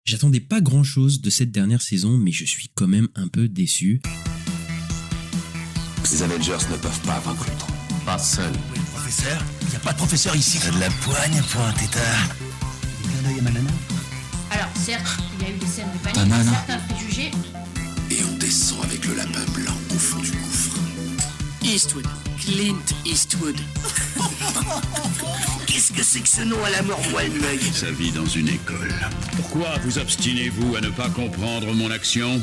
J'attendais pas grand-chose de cette dernière saison, mais je suis quand même un peu déçu. Ces Avengers ne peuvent pas vaincre Ultron. Pas seul. Oui, le professeur. Il n'y a pas de professeur ici. T'as de la poigne pour un tétard. Des clins d'œil à ma nana. Alors, certes, il y a eu des scènes de Ta panique, nana. certains préjugés. Et on descend avec le lapin blanc au fond du gouffre. Eastwood. Clint Eastwood. Qu'est-ce que c'est que ce nom à la mort l'œil? Sa vie dans une école. Pourquoi vous obstinez-vous à ne pas comprendre mon action ?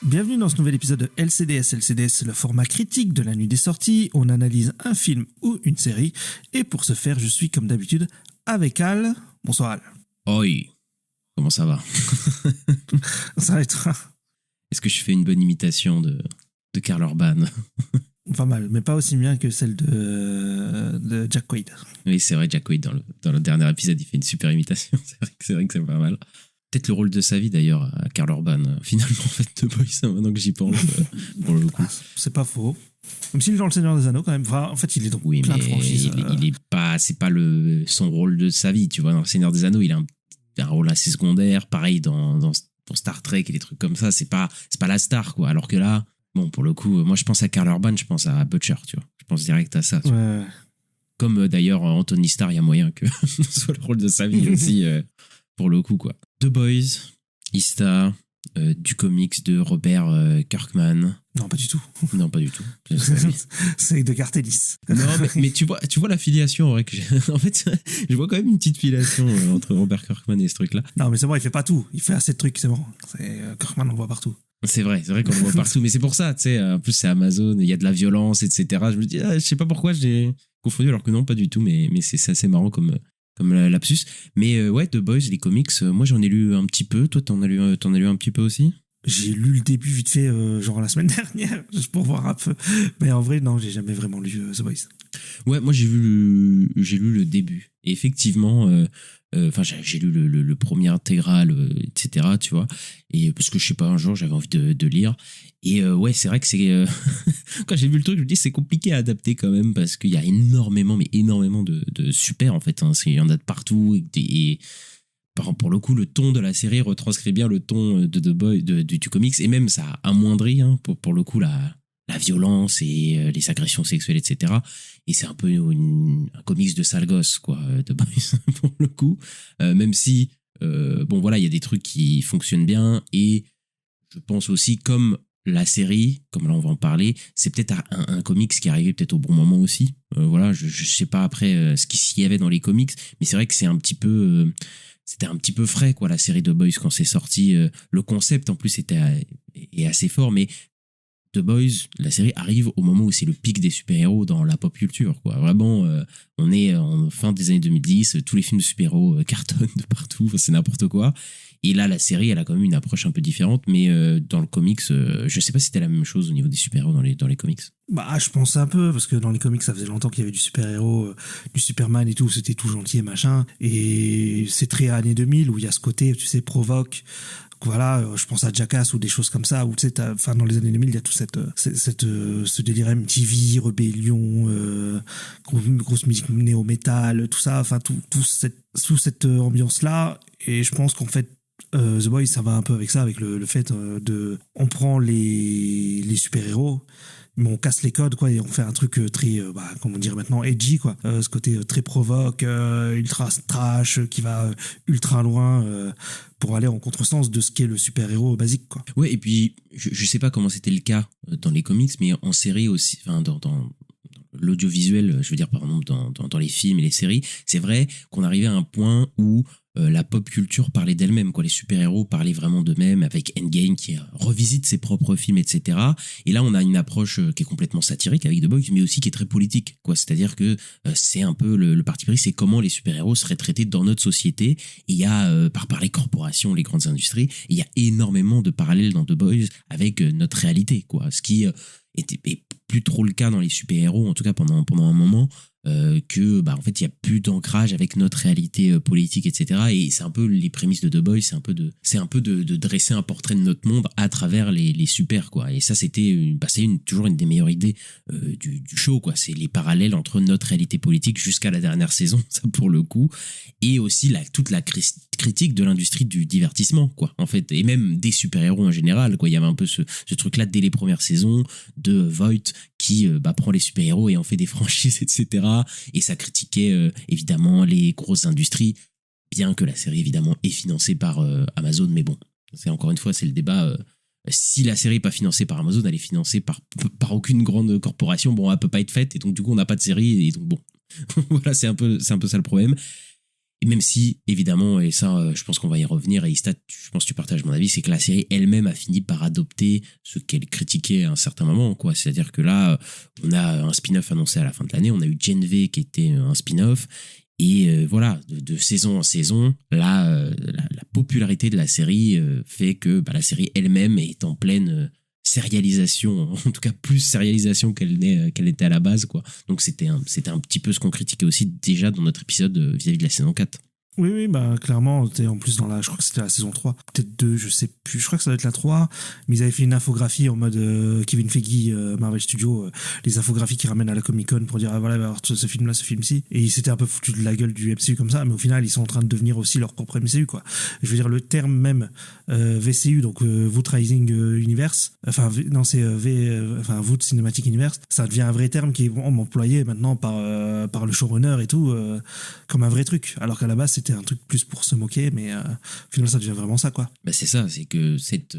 Bienvenue dans ce nouvel épisode de LCDS. LCDS, le format critique de la nuit des sorties. On analyse un film ou une série. Et pour ce faire, je suis comme d'habitude avec Al. Bonsoir Al. Oi, comment ça va? Ça va être Est-ce que je fais une bonne imitation de Karl Urban? pas mal, mais pas aussi bien que celle de Jack Quaid. Oui, c'est vrai, Jack Quaid, dans le dernier épisode, il fait une super imitation. C'est vrai que c'est pas mal. Peut-être le rôle de sa vie, d'ailleurs, à Karl Urban. Finalement, en fait, The Boys, maintenant que j'y pense, pour le coup. C'est pas faux. Même s'il est dans Le Seigneur des Anneaux, quand même. Enfin, en fait, il est dans Oui, plein mais de franchises. il est pas, c'est pas son rôle de sa vie, tu vois. Dans Le Seigneur des Anneaux, il a un rôle assez secondaire. Pareil, dans Star Trek et des trucs comme ça, c'est pas la star, quoi. Alors que là, bon, pour le coup, moi, je pense à Karl Urban, je pense à Butcher, tu vois. Je pense direct à ça. Tu vois. Ouais. Comme d'ailleurs, Anthony Starr, il y a moyen que ce soit le rôle de sa vie aussi, pour le coup, quoi. The Boys, Ista, du comics de Robert Kirkman. Non, pas du tout. Non, pas du tout. C'est de Cartelis. Non, mais tu vois la filiation, en vrai, que j'ai. En fait, je vois quand même une petite filiation entre Robert Kirkman et ce truc-là. Non, mais c'est bon, il fait pas tout. Il fait assez de trucs, c'est bon. Kirkman, on le voit partout. C'est vrai qu'on le voit partout, mais c'est pour ça, tu sais. En plus, c'est Amazon, il y a de la violence, etc. Je me dis, je sais pas pourquoi j'ai confondu, alors que non, pas du tout, mais c'est assez marrant comme lapsus. Mais ouais, The Boys, les comics, moi j'en ai lu un petit peu. Toi, t'en as lu un petit peu aussi? J'ai lu le début vite fait, genre la semaine dernière, juste pour voir un peu. Mais en vrai, non, j'ai jamais vraiment lu The Boys. Ouais, moi j'ai lu le début. Et effectivement, j'ai lu le premier intégral, etc. Tu vois. Et parce que je sais pas, un jour j'avais envie de lire. Et ouais, c'est vrai que c'est quand j'ai vu le truc, je me dis c'est compliqué à adapter quand même parce qu'il y a énormément de super en fait. Hein. Il y en a de partout et pour le coup, le ton de la série retranscrit bien le ton de The Boys, du comics, et même ça amoindrit pour le coup la violence et les agressions sexuelles, etc. Et c'est un peu un comics de sale gosse, quoi, The Boys, pour le coup. Même si, bon voilà, il y a des trucs qui fonctionnent bien, et je pense aussi, comme la série, comme là on va en parler, c'est peut-être un comics qui est arrivé peut-être au bon moment aussi. Voilà, je sais pas après ce qu'il y avait dans les comics, mais c'est vrai que c'est un petit peu... c'était un petit peu frais, quoi, la série The Boys quand c'est sorti. Le concept, en plus, est assez fort, mais The Boys, la série arrive au moment où c'est le pic des super-héros dans la pop culture, quoi. Vraiment, on est en fin des années 2010, tous les films de super-héros cartonnent de partout, c'est n'importe quoi. Et là, la série, elle a quand même une approche un peu différente, mais dans le comics, je sais pas si c'était la même chose au niveau des super-héros dans les comics. Bah, je pense un peu, parce que dans les comics, ça faisait longtemps qu'il y avait du super-héros, du Superman et tout, c'était tout gentil et machin. Et c'est très années 2000, où il y a ce côté, tu sais, provoque. Voilà, je pense à Jackass ou des choses comme ça, où tu sais, dans les années 2000, il y a tout ce délire MTV, rébellion, grosse musique néo-metal, tout ça, enfin, toute cette ambiance-là. Et je pense qu'en fait, The Boys, ça va un peu avec ça, avec le fait on prend les super-héros, mais on casse les codes, quoi, et on fait un truc très, comment dire maintenant, edgy, quoi. Ce côté très provoque, ultra trash, qui va ultra loin, pour aller en contresens de ce qu'est le super-héros basique, quoi. Ouais, et puis, je sais pas comment c'était le cas dans les comics, mais en série aussi, enfin, dans l'audiovisuel, je veux dire, par exemple, dans les films et les séries, c'est vrai qu'on arrivait à un point où la pop culture parlait d'elle-même, quoi. Les super-héros parlaient vraiment d'eux-mêmes, avec Endgame qui revisite ses propres films, etc. Et là, on a une approche qui est complètement satirique avec The Boys, mais aussi qui est très politique, quoi. C'est-à-dire que c'est un peu le parti pris, c'est comment les super-héros seraient traités dans notre société. Et il y a, par les corporations, les grandes industries, et il y a énormément de parallèles dans The Boys avec notre réalité, quoi. Ce qui est plus trop le cas dans les super-héros, en tout cas pendant un moment. que en fait il y a plus d'ancrage avec notre réalité politique, etc. Et c'est un peu les prémices de The Boys, c'est un peu de dresser un portrait de notre monde à travers les super, quoi. Et ça c'était toujours une des meilleures idées du show, quoi. C'est les parallèles entre notre réalité politique jusqu'à la dernière saison, ça pour le coup, et aussi toute la critique de l'industrie du divertissement, quoi, en fait, et même des super-héros en général, quoi. Il y avait un peu ce truc là dès les premières saisons de Voight qui prend les super-héros et en fait des franchises, etc. Et ça critiquait évidemment les grosses industries, bien que la série évidemment est financée par Amazon. Mais bon, c'est encore une fois, c'est le débat. Si la série n'est pas financée par Amazon, elle est financée par aucune grande corporation. Bon, elle peut pas être faite et donc du coup on n'a pas de série et donc bon, voilà, c'est un peu ça le problème. Et même si, évidemment, et ça, je pense qu'on va y revenir, et Ista, je pense que tu partages mon avis, c'est que la série elle-même a fini par adopter ce qu'elle critiquait à un certain moment, quoi. C'est-à-dire que là, on a un spin-off annoncé à la fin de l'année, on a eu Gen V qui était un spin-off, et voilà, de saison en saison, là, la popularité de la série fait que la série elle-même est en pleine sérialisation, en tout cas plus sérialisation qu'elle était à la base, quoi. Donc c'était un petit peu ce qu'on critiquait aussi déjà dans notre épisode vis-à-vis de la saison 4. Oui, clairement, t'es en plus je crois que c'était la saison 3, peut-être 2, je sais plus, je crois que ça doit être la 3, mais ils avaient fait une infographie en mode Kevin Feige, Marvel Studios, les infographies qui ramènent à la Comic-Con pour dire, voilà, alors ce film-là, ce film-ci, et ils s'étaient un peu foutus de la gueule du MCU comme ça, mais au final, ils sont en train de devenir aussi leur propre MCU, quoi. Je veux dire, le terme même VCU, donc Voot Rising Universe, Voot Cinematic Universe, ça devient un vrai terme qui est employé maintenant par le showrunner et tout, comme un vrai truc, alors qu'à la base, c'était un truc plus pour se moquer, mais au final ça devient vraiment ça, quoi. C'est ça, c'est que cette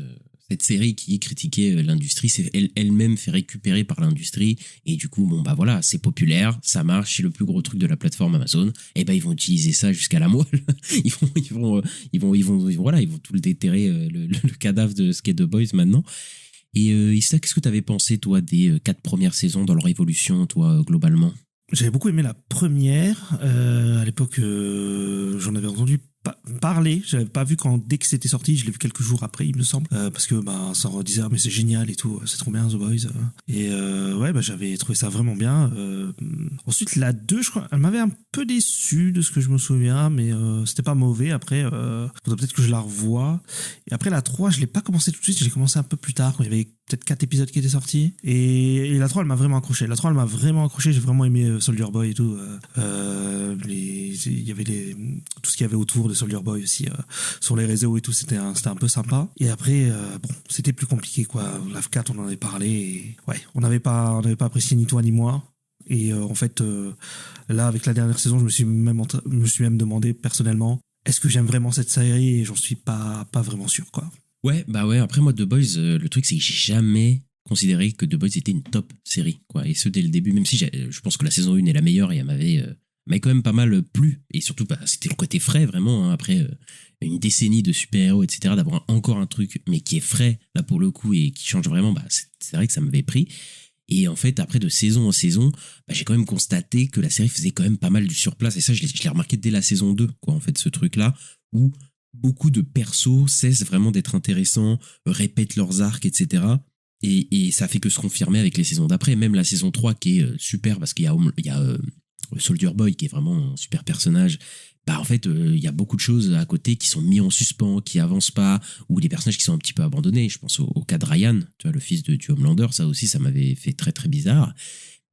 série qui critiquait l'industrie, c'est elle-même fait récupérer par l'industrie, et du coup voilà, c'est populaire, ça marche, c'est le plus gros truc de la plateforme Amazon, et ils vont utiliser ça jusqu'à la moelle. ils vont tout le déterrer, le cadavre de ce qu'est The Boys maintenant. Et Issa, qu'est-ce que tu avais pensé, toi, des 4 premières saisons dans leur évolution, toi, globalement? J'avais beaucoup aimé la première. À l'époque, j'en avais entendu parler. J'avais pas vu dès que c'était sorti. Je l'ai vu quelques jours après, il me semble. Parce que ça redisait, mais c'est génial et tout. C'est trop bien, The Boys. Et j'avais trouvé ça vraiment bien. Ensuite, la 2, je crois, elle m'avait un peu déçu de ce que je me souviens, mais c'était pas mauvais. Après, faudrait peut-être que je la revoie. Et après, la 3, je l'ai pas commencé tout de suite. Je l'ai commencé un peu plus tard, quand il y avait peut-être 4 épisodes qui étaient sortis. Et la 3, elle m'a vraiment accroché. J'ai vraiment aimé Soldier Boy et tout. Il y avait tout ce qu'il y avait autour de Soldier Boy aussi, sur les réseaux et tout, c'était un peu sympa. Et après, c'était plus compliqué, quoi. La 4, on en avait parlé. Et, on n'avait pas apprécié ni toi ni moi. Et en fait, là, avec la dernière saison, je me suis même demandé personnellement, est-ce que j'aime vraiment cette série? Et j'en suis pas vraiment sûr, quoi. Ouais. Après, moi, The Boys, le truc, c'est que j'ai jamais considéré que The Boys était une top série, quoi. Et ce, dès le début, même si je pense que la saison 1 est la meilleure et elle m'avait quand même pas mal plu. Et surtout, c'était le côté frais, vraiment, hein, après une décennie de super-héros, etc., d'avoir encore un truc, mais qui est frais, là, pour le coup, et qui change vraiment, c'est vrai que ça m'avait pris. Et en fait, après, de saison en saison, j'ai quand même constaté que la série faisait quand même pas mal du surplace. Et ça, je l'ai remarqué dès la saison 2, quoi, en fait, ce truc-là, où beaucoup de persos cessent vraiment d'être intéressants, répètent leurs arcs, etc. Et ça fait que se confirmer avec les saisons d'après. Même la saison 3 qui est super, parce qu'il y a Soldier Boy qui est vraiment un super personnage. En fait, il y a beaucoup de choses à côté qui sont mis en suspens, qui avancent pas, ou des personnages qui sont un petit peu abandonnés. Je pense au cas de Ryan, tu vois, le fils du Homelander, ça aussi, ça m'avait fait très très bizarre.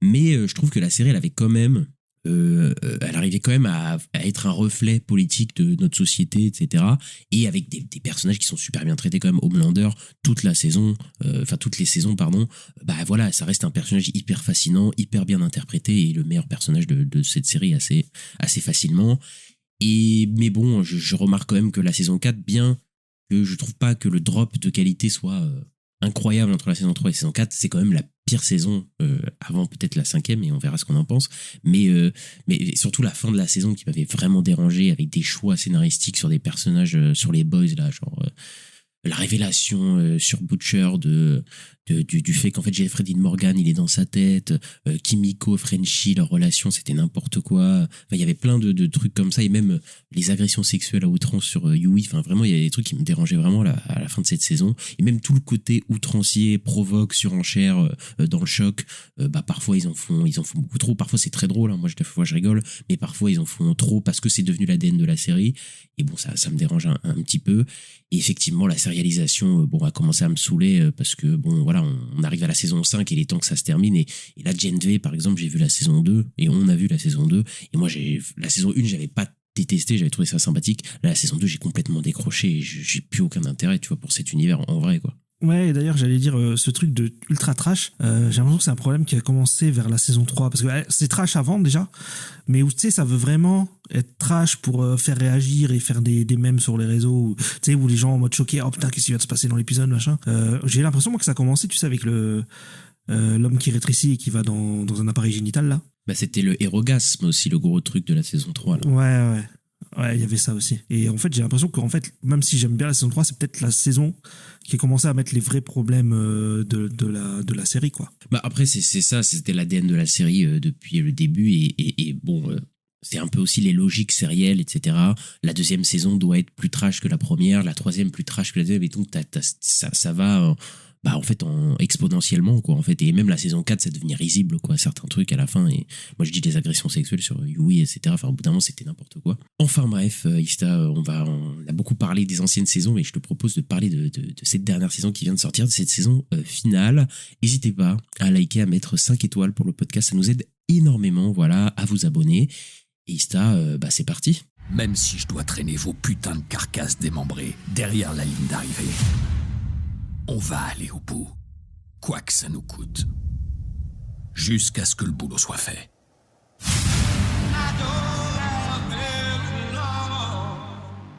Mais je trouve que la série, elle avait quand même, elle arrivait quand même à être un reflet politique de notre société, etc. Et avec des personnages qui sont super bien traités quand même. Homelander, toutes les saisons, voilà, ça reste un personnage hyper fascinant, hyper bien interprété, et le meilleur personnage de cette série assez facilement. Mais bon, je remarque quand même que la saison 4, bien que je trouve pas que le drop de qualité soit incroyable entre la saison 3 et la saison 4, c'est quand même la pire saison, avant peut-être la 5e, et on verra ce qu'on en pense. Mais surtout la fin de la saison qui m'avait vraiment dérangé, avec des choix scénaristiques sur des personnages, sur les boys, là, genre la révélation sur Butcher du fait qu'en fait Jeffrey Dean Morgan il est dans sa tête, Kimiko, Frenchie, leur relation c'était n'importe quoi. Enfin, il y avait plein de trucs comme ça, et même les agressions sexuelles à outrance sur Yui. Enfin vraiment il y a des trucs qui me dérangeaient vraiment à la fin de cette saison, et même tout le côté outrancier, provoque, surenchère dans le choc. Parfois ils en font beaucoup trop. Parfois c'est très drôle, hein. Moi des fois je rigole, mais parfois ils en font trop parce que c'est devenu l'ADN de la série, et bon ça me dérange un petit peu. Et effectivement la sérialisation a commencé à me saouler, parce que bon voilà, on arrive à la saison 5 et il est temps que ça se termine, et là Gen V par exemple, j'ai vu la saison 2 et on a vu la saison 2, et moi la saison 1 j'avais pas détesté, j'avais trouvé ça sympathique. Là, la saison 2 j'ai complètement décroché, et j'ai plus aucun intérêt, tu vois, pour cet univers en vrai, quoi. Ouais, et d'ailleurs, j'allais dire, ce truc de ultra trash, j'ai l'impression que c'est un problème qui a commencé vers la saison 3, parce que c'est trash avant déjà, mais où tu sais, ça veut vraiment être trash pour faire réagir et faire des mèmes sur les réseaux, tu sais, où les gens en mode choqués, oh putain, qu'est-ce qui va se passer dans l'épisode, machin. J'ai l'impression moi que ça a commencé, tu sais, avec l'homme qui rétrécit et qui va dans un appareil génital là. C'était le hérogasme aussi, le gros truc de la saison 3 là. Ouais, il y avait ça aussi. Et en fait, j'ai l'impression qu'en fait, même si j'aime bien la saison 3, c'est peut-être la saison qui a commencé à mettre les vrais problèmes de la série, quoi. Après, c'est ça, c'était l'ADN de la série depuis le début, et bon, c'est un peu aussi les logiques sérielles, etc. La deuxième saison doit être plus trash que la première, la troisième plus trash que la deuxième, et donc ça va... en fait exponentiellement, quoi, en fait. Et même la saison 4 ça devenait risible, quoi, certains trucs à la fin. Et moi je dis des agressions sexuelles sur Yui, etc. Enfin au bout d'un moment c'était n'importe quoi. Enfin bref, Ista, on a beaucoup parlé des anciennes saisons, mais je te propose de parler de cette dernière saison qui vient de sortir, de cette saison finale. N'hésitez pas à liker, à mettre 5 étoiles pour le podcast, ça nous aide énormément, voilà, à vous abonner. Et Ista, c'est parti. Même si je dois traîner vos putains de carcasses démembrées derrière la ligne d'arrivée, on va aller au bout, quoi que ça nous coûte, jusqu'à ce que le boulot soit fait.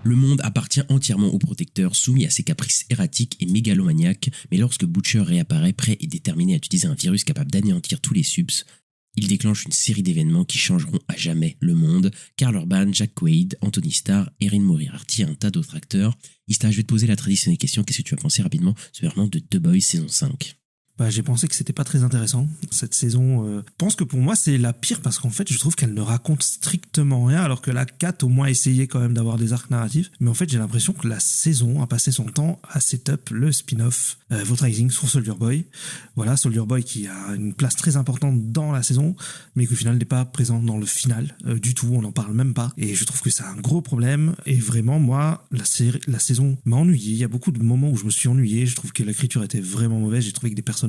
Le monde appartient entièrement au protecteur, soumis à ses caprices erratiques et mégalomaniaques, mais lorsque Butcher réapparaît prêt et déterminé à utiliser un virus capable d'anéantir tous les subs, il déclenche une série d'événements qui changeront à jamais le monde. Karl Urban, Jack Quaid, Anthony Starr, Erin Moriarty et un tas d'autres acteurs. Ista, je vais te poser la traditionnelle question. Qu'est-ce que tu as pensé rapidement sur de The Boys saison 5 ? J'ai pensé que c'était pas très intéressant cette saison. Je pense que pour moi c'est la pire, parce qu'en fait je trouve qu'elle ne raconte strictement rien, alors que la 4 au moins essayait quand même d'avoir des arcs narratifs. Mais en fait j'ai l'impression que la saison a passé son temps à set-up le spin-off Vault Rising sur Soldier Boy. Voilà, Soldier Boy qui a une place très importante dans la saison, mais qui au final n'est pas présent dans le final du tout, on n'en parle même pas. Et je trouve que c'est un gros problème, et vraiment moi la saison m'a ennuyé. Il y a beaucoup de moments où je me suis ennuyé, je trouve que l'écriture était vraiment mauvaise, j'ai trouvé que des personnages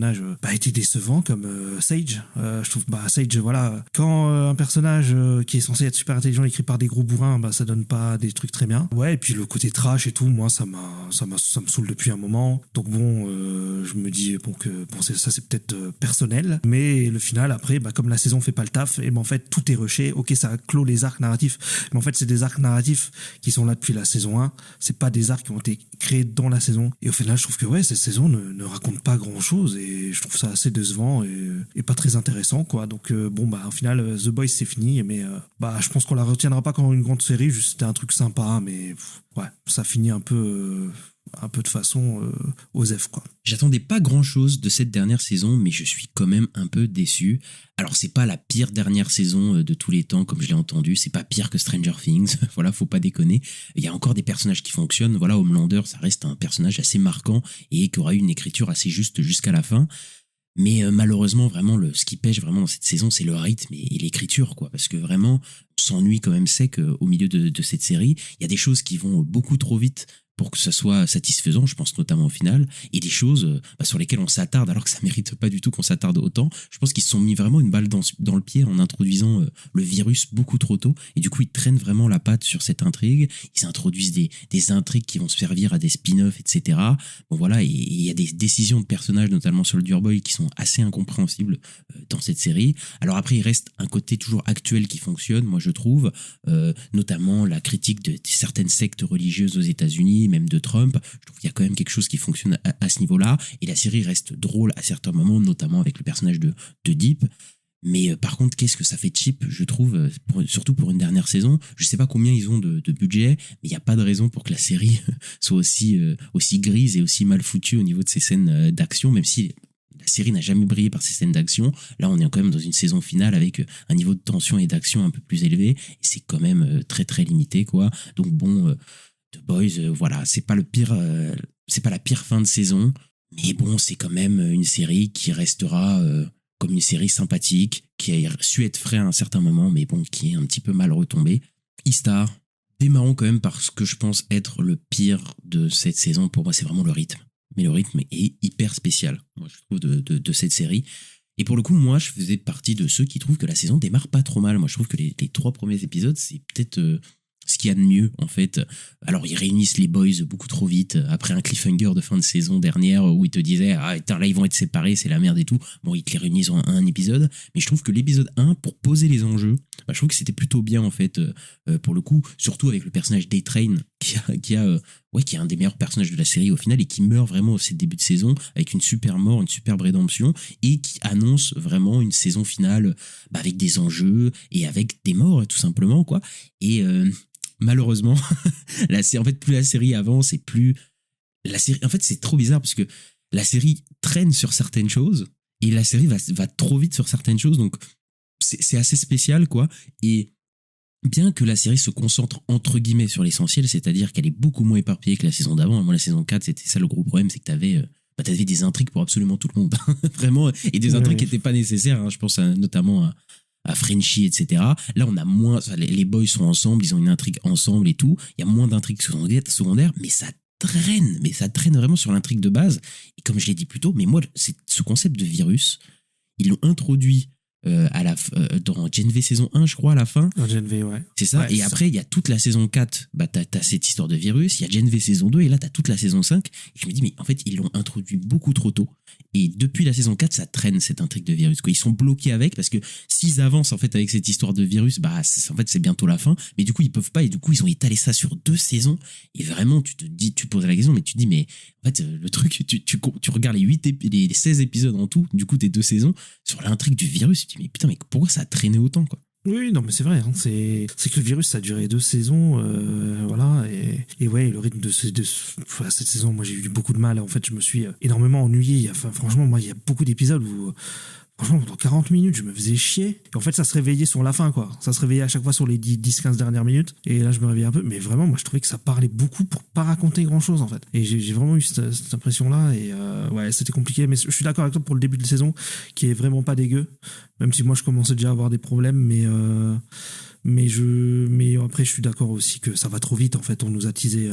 étaient décevants, comme Sage. Je trouve Sage, voilà, quand un personnage qui est censé être super intelligent écrit par des gros bourrins, ça donne pas des trucs très bien. Ouais, et puis le côté trash et tout, moi ça me saoule depuis un moment. Donc bon, je me dis ça c'est peut-être personnel, mais le final après, comme la saison fait pas le taf, et en fait tout est rushé. Ok, ça clôt les arcs narratifs, mais en fait c'est des arcs narratifs qui sont là depuis la saison 1, c'est pas des arcs qui ont été créés dans la saison. Et au final je trouve que cette saison ne raconte pas grand chose, et je trouve ça assez décevant et pas très intéressant, quoi. Donc au final The Boys c'est fini, mais je pense qu'on la retiendra pas comme une grande série, juste c'était un truc sympa, mais ça finit un peu de façon osef, quoi. J'attendais pas grand chose de cette dernière saison, mais je suis quand même un peu déçu. Alors c'est pas la pire dernière saison de tous les temps, comme je l'ai entendu, c'est pas pire que Stranger Things, voilà, faut pas déconner. Il y a encore des personnages qui fonctionnent, voilà, Homelander ça reste un personnage assez marquant et qui aura eu une écriture assez juste jusqu'à la fin. Mais malheureusement, vraiment, ce qui pêche vraiment dans cette saison, c'est le rythme et l'écriture, quoi. Parce que vraiment, on s'ennuie quand même sec au milieu de cette série. Il y a des choses qui vont beaucoup trop vite pour que ça soit satisfaisant, je pense notamment au final, et des choses sur lesquelles on s'attarde alors que ça mérite pas du tout qu'on s'attarde autant. Je pense qu'ils se sont mis vraiment une balle dans le pied en introduisant le virus beaucoup trop tôt, et du coup ils traînent vraiment la patte sur cette intrigue. Ils introduisent des intrigues qui vont se servir à des spin-offs, etc. Bon voilà, et il y a des décisions de personnages, notamment Soldier Boy, qui sont assez incompréhensibles dans cette série. Alors après il reste un côté toujours actuel qui fonctionne, moi je trouve, notamment la critique de certaines sectes religieuses aux États-Unis, même de Trump. Je trouve qu'il y a quand même quelque chose qui fonctionne à ce niveau-là, et la série reste drôle à certains moments, notamment avec le personnage de Deep. Mais par contre, qu'est-ce que ça fait cheap, je trouve, surtout pour une dernière saison. Je sais pas combien ils ont de budget, mais il n'y a pas de raison pour que la série soit aussi grise et aussi mal foutue au niveau de ses scènes d'action, même si la série n'a jamais brillé par ses scènes d'action. Là, on est quand même dans une saison finale avec un niveau de tension et d'action un peu plus élevé, et c'est quand même très très limité, quoi. Donc bon, The Boys, voilà, c'est pas la pire fin de saison, mais bon, c'est quand même une série qui restera comme une série sympathique, qui a su être frais à un certain moment, mais bon, qui est un petit peu mal retombée. E-Star, démarrons quand même par ce que je pense être le pire de cette saison. Pour moi, c'est vraiment le rythme. Mais le rythme est hyper spécial, moi, je trouve, de cette série. Et pour le coup, moi, je faisais partie de ceux qui trouvent que la saison démarre pas trop mal. Moi, je trouve que les 3 premiers épisodes, c'est peut-être ce qu'il y a de mieux, en fait. Alors, ils réunissent les boys beaucoup trop vite, après un cliffhanger de fin de saison dernière où ils te disaient « Ah, attends, là, ils vont être séparés, c'est la merde et tout ». Bon, ils te les réunissent en un épisode. Mais je trouve que l'épisode 1, pour poser les enjeux, je trouve que c'était plutôt bien, en fait, pour le coup. Surtout avec le personnage d'A-Train, qui est un des meilleurs personnages de la série au final et qui meurt vraiment au début de saison avec une super mort, une superbe rédemption, et qui annonce vraiment une saison finale avec des enjeux et avec des morts, tout simplement, quoi. Et malheureusement, en fait, plus la série avance et plus la série, en fait, c'est trop bizarre parce que la série traîne sur certaines choses et la série va trop vite sur certaines choses, donc c'est assez spécial, quoi. Et bien que la série se concentre entre guillemets sur l'essentiel, c'est-à-dire qu'elle est beaucoup moins éparpillée que la saison d'avant. Moi, la saison 4, c'était ça le gros problème, c'est que t'avais des intrigues pour absolument tout le monde, vraiment, et des intrigues qui n'étaient pas nécessaires, hein. Je pense notamment à Frenchie, etc. Là, on a moins, les boys sont ensemble, ils ont une intrigue ensemble et tout. Il y a moins d'intrigues secondaires, mais ça traîne vraiment sur l'intrigue de base. Et comme je l'ai dit plus tôt, mais moi, c'est ce concept de virus, ils l'ont introduit dans Gen V saison 1, je crois, à la fin. Dans Gen V, ouais. C'est ça. Ouais, et après, il y a toute la saison 4, t'as cette histoire de virus. Il y a Gen V saison 2, et là, t'as toute la saison 5. Et je me dis, mais en fait, ils l'ont introduit beaucoup trop tôt. Et depuis la saison 4, ça traîne cette intrigue de virus, quoi. Ils sont bloqués avec, parce que s'ils avancent, en fait, avec cette histoire de virus, c'est bientôt la fin. Mais du coup, ils peuvent pas, et du coup, ils ont étalé ça sur 2 saisons. Et vraiment, tu poses la question, mais tu te dis, mais en fait, le truc, tu regardes les 16 épisodes en tout, du coup, des 2 saisons, sur l'intrigue du virus, tu te dis, mais putain, mais pourquoi ça a traîné autant, quoi? Oui, non, mais c'est vrai, hein, c'est que le virus, ça a duré 2 saisons, voilà, et ouais, le rythme de cette saison, moi, j'ai eu beaucoup de mal, en fait, je me suis énormément ennuyé. Enfin, franchement, moi, il y a beaucoup d'épisodes où, franchement, pendant 40 minutes, je me faisais chier. Et en fait, ça se réveillait sur la fin, quoi. Ça se réveillait à chaque fois sur les 10-15 dernières minutes. Et là, je me réveillais un peu. Mais vraiment, moi, je trouvais que ça parlait beaucoup pour pas raconter grand-chose, en fait. Et j'ai vraiment eu cette impression-là. Et ouais, c'était compliqué. Mais je suis d'accord avec toi pour le début de saison, qui est vraiment pas dégueu. Même si moi, je commençais déjà à avoir des problèmes. Mais après, je suis d'accord aussi que ça va trop vite. En fait, on nous a teasé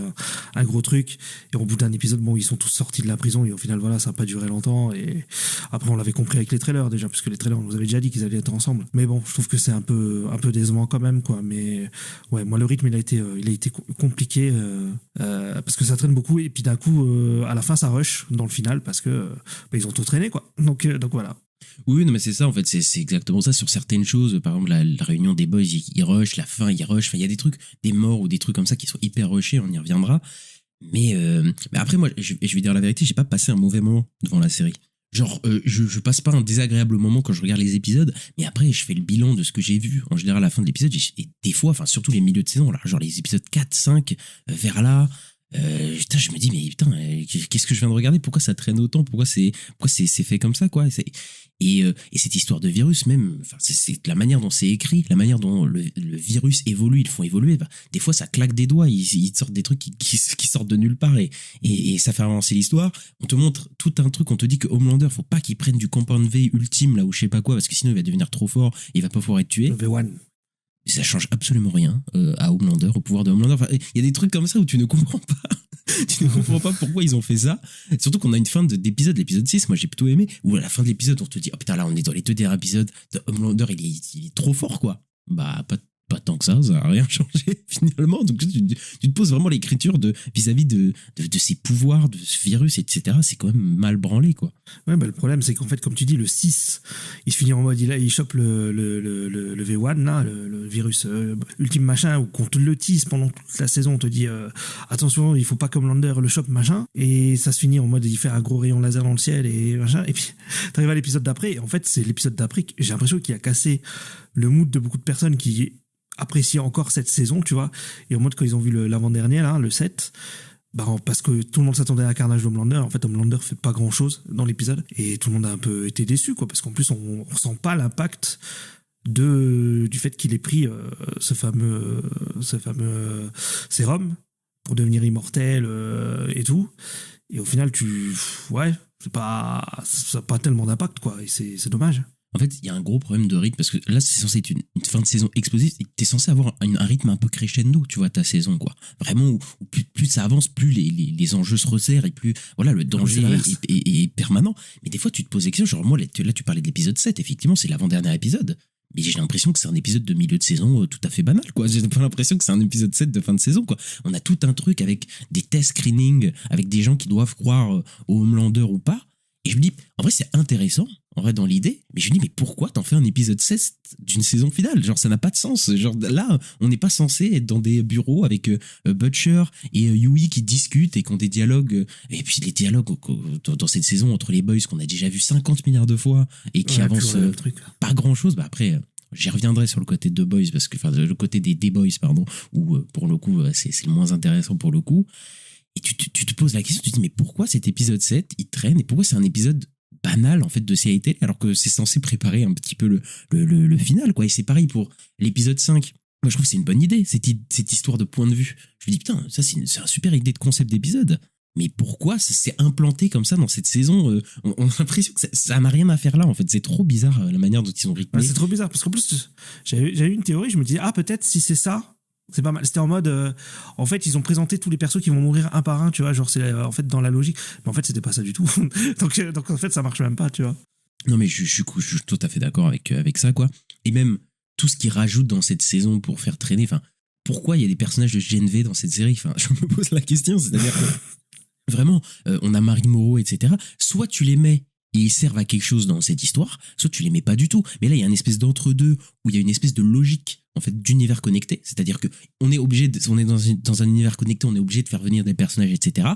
un gros truc. Et au bout d'un épisode, bon, ils sont tous sortis de la prison. Et au final, voilà, ça n'a pas duré longtemps. Et après, on l'avait compris avec les trailers déjà, parce que les trailers, on nous avait déjà dit qu'ils allaient être ensemble. Mais bon, je trouve que c'est un peu décevant quand même, quoi. Mais ouais, moi, le rythme, il a été compliqué parce que ça traîne beaucoup. Et puis d'un coup, à la fin, ça rush dans le final parce que ils ont tout traîné, quoi. Donc voilà. Oui, non, mais c'est ça, en fait, c'est exactement ça sur certaines choses. Par exemple, la réunion des boys, ils rushent, la fin, ils rushent. Enfin, il y a des trucs, des morts ou des trucs comme ça qui sont hyper rushés, on y reviendra. Mais après, moi, je vais dire la vérité, j'ai pas passé un mauvais moment devant la série. Genre, je passe pas un désagréable moment quand je regarde les épisodes, mais après, je fais le bilan de ce que j'ai vu en général à la fin de l'épisode. Et des fois, enfin, surtout les milieux de saison, là, genre les épisodes 4, 5, vers là. Putain, je me dis, mais putain, qu'est-ce que je viens de regarder? Pourquoi ça traîne autant? Pourquoi c'est fait comme ça, quoi? Et cette histoire de virus, même, enfin, c'est la manière dont c'est écrit, la manière dont le virus évolue, ils le font évoluer. Des fois, ça claque des doigts, ils sortent des trucs qui sortent de nulle part et ça fait avancer l'histoire. On te montre tout un truc, on te dit que Homelander, faut pas qu'il prenne du compound V ultime, là, ou je sais pas quoi, parce que sinon il va devenir trop fort, et il va pas pouvoir être tué. Le V1. Ça change absolument rien à Homelander, au pouvoir de Homelander. Enfin, il y a des trucs comme ça où tu ne comprends pas. Tu ne comprends pas pourquoi ils ont fait ça. Surtout qu'on a une fin d'épisode, l'épisode 6, moi j'ai plutôt aimé, où à la fin de l'épisode, on te dit, oh putain, là on est dans les 2 derniers épisodes, Homelander il est trop fort, quoi. Bah, pas tant que ça a rien changé finalement. Donc tu te poses vraiment l'écriture vis-à-vis de ses pouvoirs, de ce virus, etc. C'est quand même mal branlé, quoi. Ouais, bah, le problème, c'est qu'en fait, comme tu dis, le 6, il se finit en mode, il chope le V1, là, le virus ultime machin, où qu'on te le tease pendant toute la saison, on te dit, attention, il faut pas que Homelander le chope machin, et ça se finit en mode, il fait un gros rayon laser dans le ciel, et machin, et puis t'arrives à l'épisode d'après, et en fait, c'est l'épisode d'après, j'ai l'impression qu'il a cassé le mood de beaucoup de personnes qui apprécier encore cette saison, tu vois, et en mode quand ils ont vu l'avant-dernier là, le 7, bah, parce que tout le monde s'attendait à un carnage d'Homelander, en fait Homelander fait pas grand chose dans l'épisode et tout le monde a un peu été déçu, quoi, parce qu'en plus on ressent pas l'impact du fait qu'il ait pris ce fameux sérum pour devenir immortel et tout, et au final ça n'a pas tellement d'impact, quoi, et c'est dommage. En fait, il y a un gros problème de rythme parce que là, c'est censé être une fin de saison explosive et t'es censé avoir un rythme un peu crescendo, tu vois, ta saison, quoi. Vraiment, où plus ça avance, plus les enjeux se resserrent et plus, voilà, le danger est permanent. Mais des fois, tu te poses des questions, genre, moi, là, tu parlais de l'épisode 7, effectivement, c'est l'avant-dernier épisode. Mais j'ai l'impression que c'est un épisode de milieu de saison tout à fait banal, quoi. J'ai pas l'impression que c'est un épisode 7 de fin de saison, quoi. On a tout un truc avec des test screening, avec des gens qui doivent croire au Homelander ou pas. Et je me dis, en vrai, c'est intéressant, en vrai, dans l'idée, mais je me dis, mais pourquoi t'en fais un épisode 7 d'une saison finale? Genre, ça n'a pas de sens. Genre, là, on n'est pas censé être dans des bureaux avec Butcher et Yui qui discutent et qui ont des dialogues. Et puis, les dialogues dans cette saison entre les boys qu'on a déjà vu 50 milliards de fois et qui avancent pas grand-chose. Bah, après, j'y reviendrai sur le côté de Boys, parce que, enfin, le côté des Boys, pardon, où, pour le coup, c'est le moins intéressant pour le coup. Et tu te poses la question, tu te dis, mais pourquoi cet épisode 7, il traîne, et pourquoi c'est un épisode banal, en fait, de série télé, alors que c'est censé préparer un petit peu le final, quoi. Et c'est pareil pour l'épisode 5. Moi, je trouve que c'est une bonne idée, cette histoire de point de vue. Je me dis, putain, ça, c'est une super idée de concept d'épisode. Mais pourquoi c'est implanté comme ça dans cette saison? On a l'impression que ça n'a rien à faire là, en fait. C'est trop bizarre, la manière dont ils ont rythmé. Ouais, c'est trop bizarre, parce qu'en plus, j'avais une théorie, je me disais, peut-être si c'est ça, c'est pas mal. C'était en mode, en fait, ils ont présenté tous les persos qui vont mourir un par un, tu vois, genre c'est en fait dans la logique. Mais en fait, c'était pas ça du tout. donc en fait, ça marche même pas, tu vois. Non, mais je suis tout à fait d'accord avec ça, quoi. Et même tout ce qu'ils rajoutent dans cette saison pour faire traîner, enfin, pourquoi il y a des personnages de GNV dans cette série? Enfin, je me pose la question, c'est-à-dire que vraiment, on a Marie Moreau, etc. Soit tu les mets et ils servent à quelque chose dans cette histoire, soit tu les mets pas du tout. Mais là, il y a une espèce d'entre-deux où il y a une espèce de logique, en fait, d'univers connecté. C'est-à-dire que on est dans un univers connecté, on est obligé de faire venir des personnages, etc.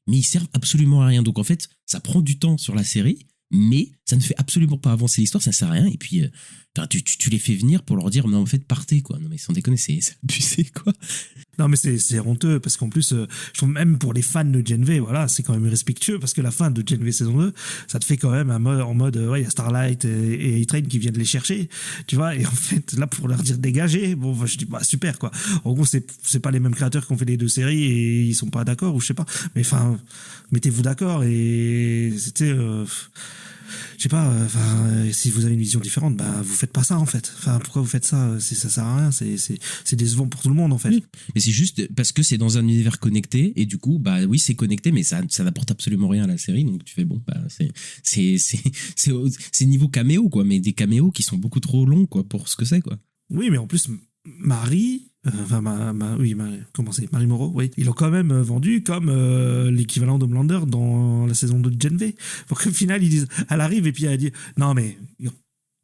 Mais ils servent absolument à rien. Donc, en fait, ça prend du temps sur la série, mais ça ne fait absolument pas avancer l'histoire, ça sert à rien. Et puis, tu les fais venir pour leur dire, mais en fait, partez, quoi. Non, mais sans déconner, c'est abusé, quoi. Non, mais c'est honteux, parce qu'en plus, je trouve même pour les fans de Gen V, voilà, c'est quand même irrespectueux, parce que la fin de Gen V saison 2, ça te fait quand même en mode, ouais, il y a Starlight et A-Train qui viennent les chercher, tu vois, et en fait, là, pour leur dire dégagez, bon, je dis, bah, super, quoi. En gros, c'est pas les mêmes créateurs qui ont fait les deux séries et ils sont pas d'accord, ou je sais pas, mais enfin, mettez-vous d'accord, et c'était, je sais pas, si vous avez une vision différente, bah, vous faites pas ça, en fait. Enfin, pourquoi vous faites ça? Ça sert à rien, c'est décevant pour tout le monde, en fait. Oui, mais c'est juste parce que c'est dans un univers connecté, et du coup, bah oui, c'est connecté, mais ça n'apporte absolument rien à la série, donc tu fais, bon, bah, c'est niveau caméo, quoi, mais des caméos qui sont beaucoup trop longs, quoi, pour ce que c'est, quoi. Oui, mais en plus, Marie, comment c'est, Marie Moreau, oui. Ils l'ont quand même vendu comme l'équivalent d'Homelander dans la saison 2 de Gen V. Pour qu'au final, ils disent, elle arrive et puis elle dit, non mais,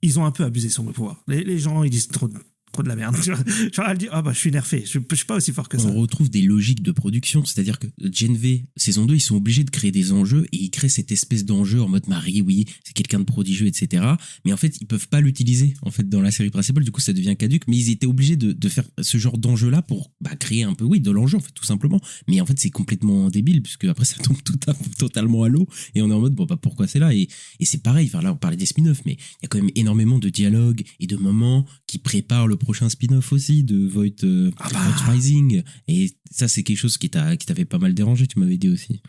ils ont un peu abusé sur le pouvoir. Les gens, ils disent trop de la merde. Genre, elle dit, je suis nerfé, je suis pas aussi fort que ça. On retrouve des logiques de production, c'est-à-dire que Gen V, saison 2, ils sont obligés de créer des enjeux, et ils créent cette espèce d'enjeu en mode Marie, oui, c'est quelqu'un de prodigieux, etc. Mais en fait, ils peuvent pas l'utiliser, en fait, dans la série principale, du coup, ça devient caduque, mais ils étaient obligés de faire ce genre d'enjeu-là pour, créer un peu, oui, de l'enjeu, en fait, tout simplement. Mais en fait, c'est complètement débile, puisque après, ça tombe totalement à l'eau, et on est en mode, bon, pourquoi c'est là? Et c'est pareil, enfin, là, on parlait des spin-offs, mais il y a quand même énormément de dialogues et de moments qui préparent le prochain spin-off aussi de Voight Rising, et ça c'est quelque chose qui t'avait pas mal dérangé, tu m'avais dit aussi.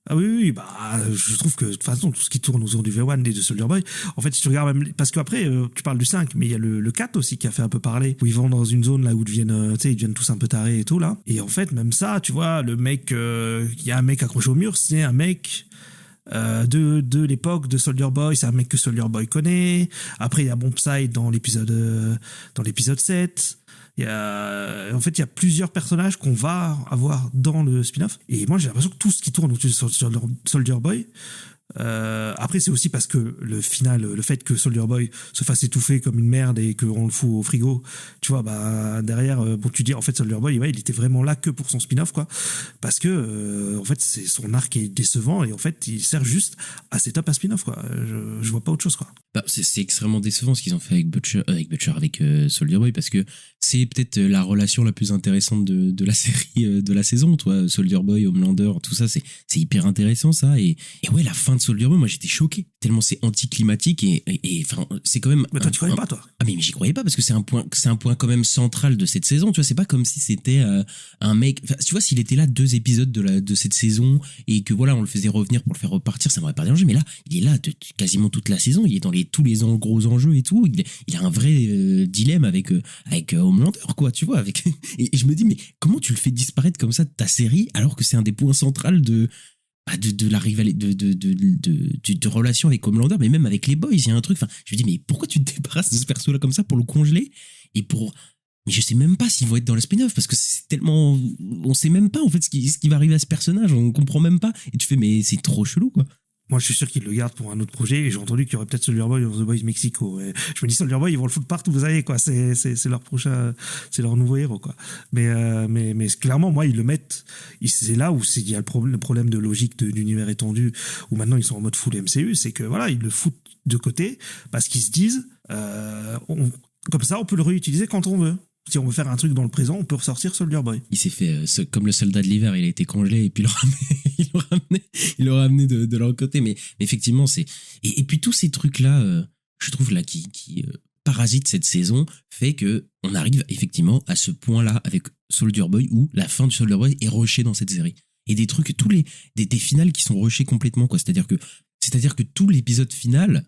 Ah oui, je trouve que de toute façon tout ce qui tourne autour du V1 et de Soldier Boy, en fait si tu regardes même, parce qu'après tu parles du 5, mais il y a le 4 aussi qui a fait un peu parler, où ils vont dans une zone là où ils deviennent tous un peu tarés et tout là, et en fait même ça, tu vois, le mec, il y a un mec accroché au mur, c'est un mec de l'époque de Soldier Boy, c'est un mec que Soldier Boy connaît. Après il y a Bombside dans l'épisode 7. En fait, il y a plusieurs personnages qu'on va avoir dans le spin-off. Et moi, j'ai l'impression que tout ce qui tourne autour de Soldier Boy, après, c'est aussi parce que le final, le fait que Soldier Boy se fasse étouffer comme une merde et qu'on le fout au frigo, tu vois, bah derrière, bon, tu dis en fait Soldier Boy, ouais, il était vraiment là que pour son spin-off, quoi, parce que en fait, c'est son arc est décevant et en fait, il sert juste à setup un spin-off, quoi. Je vois pas autre chose, quoi. Bah, c'est extrêmement décevant ce qu'ils ont fait avec Soldier Boy, parce que c'est peut-être la relation la plus intéressante de la série, de la saison, toi, Soldier Boy, Homelander, tout ça, c'est hyper intéressant, ça. Et ouais, la fin de Soldier Boy, moi j'étais choqué, tellement c'est anticlimatique et enfin, c'est quand même. Mais toi, tu croyais pas, toi? Ah, mais j'y croyais pas, parce que c'est un point quand même central de cette saison, tu vois, c'est pas comme si c'était un mec. Enfin, tu vois, s'il était là 2 épisodes de cette saison et que voilà, on le faisait revenir pour le faire repartir, ça m'aurait pas dérangé, mais là, il est là quasiment toute la saison, il est dans tous les gros enjeux et tout, il a un vrai dilemme avec Homelander, quoi, tu vois, et je me dis, mais comment tu le fais disparaître comme ça de ta série alors que c'est un des points centraux de la rivalité, de relation avec Homelander, mais même avec les boys, il y a un truc, enfin, je me dis, mais pourquoi tu te débarrasses de ce perso-là comme ça pour le congeler mais je sais même pas s'ils vont être dans le spin-off, parce que c'est tellement, on sait même pas en fait ce qui va arriver à ce personnage, on comprend même pas, et tu fais, mais c'est trop chelou, quoi. Moi, je suis sûr qu'ils le gardent pour un autre projet. Et j'ai entendu qu'il y aurait peut-être Soldier Boy dans The Boys Mexico. Et je me dis, Soldier Boy, ils vont le foutre partout, vous savez, quoi. C'est leur prochain, c'est leur nouveau héros, quoi. Mais clairement, moi, ils le mettent. C'est là où il y a le problème de logique de l'univers étendu, où maintenant ils sont en mode full MCU. C'est que voilà, ils le foutent de côté parce qu'ils se disent, comme ça, on peut le réutiliser quand on veut. Si on veut faire un truc dans le présent, on peut ressortir Soldier Boy. Il s'est fait comme le soldat de l'hiver, il a été congelé et puis il l'a ramené de leur côté. Mais effectivement, c'est et puis tous ces trucs là, je trouve là qui parasitent cette saison, fait que on arrive effectivement à ce point là avec Soldier Boy où la fin de Soldier Boy est rushée dans cette série et des trucs des finales qui sont rushés complètement, quoi. C'est-à-dire que tout l'épisode final,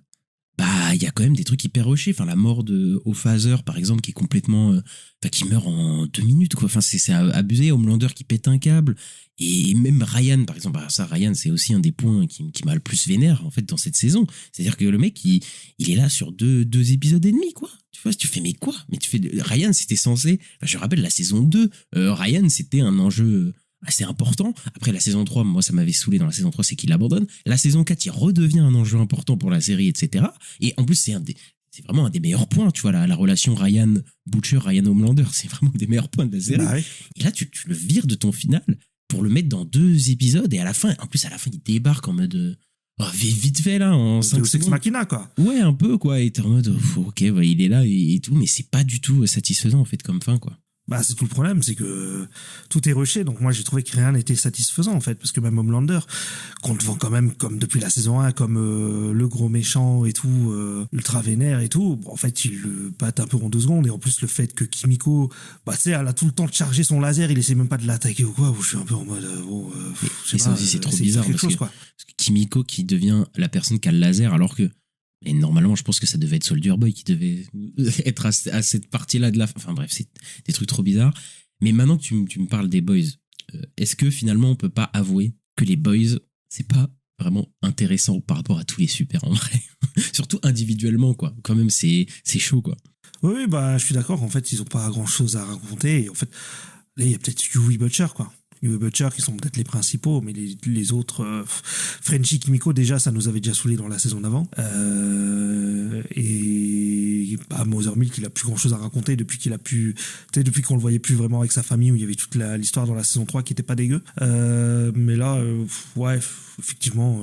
bah il y a quand même des trucs hyper rushés, enfin la mort de Phaser par exemple qui est complètement qui meurt en 2 minutes, quoi. Enfin c'est abusé, Homelander qui pète un câble, et même Ryan par exemple. Alors ça, Ryan, c'est aussi un des points qui m'a le plus vénère en fait dans cette saison, c'est-à-dire que le mec il est là sur deux épisodes et demi, quoi. Tu vois, tu fais mais quoi, mais tu fais Ryan, c'était censé, je rappelle la saison 2, Ryan c'était un enjeu assez important. Après la saison 3, moi ça m'avait saoulé dans la saison 3, c'est qu'il abandonne. La saison 4, il redevient un enjeu important pour la série, etc. Et en plus c'est vraiment un des meilleurs points, tu vois, la relation Ryan Butcher, Ryan Homelander, c'est vraiment des meilleurs points de la série. Bah ouais. Et là tu le vires de ton final pour le mettre dans 2 épisodes, et à la fin il débarque en mode vite fait là, en 5 Deus Ex secondes. Machina, quoi. Ouais, un peu, quoi, et t'es en mode ok, ouais, il est là et tout, mais c'est pas du tout satisfaisant en fait comme fin, quoi. Bah, c'est tout le problème, c'est que tout est rushé. Donc moi, j'ai trouvé que rien n'était satisfaisant, en fait, parce que même Homelander, qu'on te vend quand même comme depuis la saison 1, comme le gros méchant et tout, ultra vénère et tout, bon, en fait, il le batte un peu en 2 secondes. Et en plus, le fait que Kimiko, bah, tu sais, elle a tout le temps de charger son laser, il essaie même pas de l'attaquer ou quoi, où je suis un peu en mode, Et ça aussi, c'est trop bizarre, parce que Kimiko qui devient la personne qui a le laser, alors que et normalement, je pense que ça devait être Soldier Boy qui devait être à cette partie-là de la fin. Enfin bref, c'est des trucs trop bizarres. Mais maintenant que tu me parles des boys, est-ce que finalement on peut pas avouer que les boys, c'est pas vraiment intéressant par rapport à tous les super, en vrai? Surtout individuellement, quoi. Quand même, c'est chaud, quoi. Oui, bah, je suis d'accord. En fait, ils ont pas grand-chose à raconter. Et en fait, là, il y a peut-être Huey Butcher, quoi. Huey Butcher qui sont peut-être les principaux, mais les autres, Frenchie, Kimiko, déjà ça nous avait déjà saoulé dans la saison d'avant, et bah, Mother Milk, il a plus grand chose à raconter depuis depuis qu'on le voyait plus vraiment avec sa famille, où il y avait toute l'histoire dans la saison 3 qui était pas dégueu, mais là ouais, effectivement,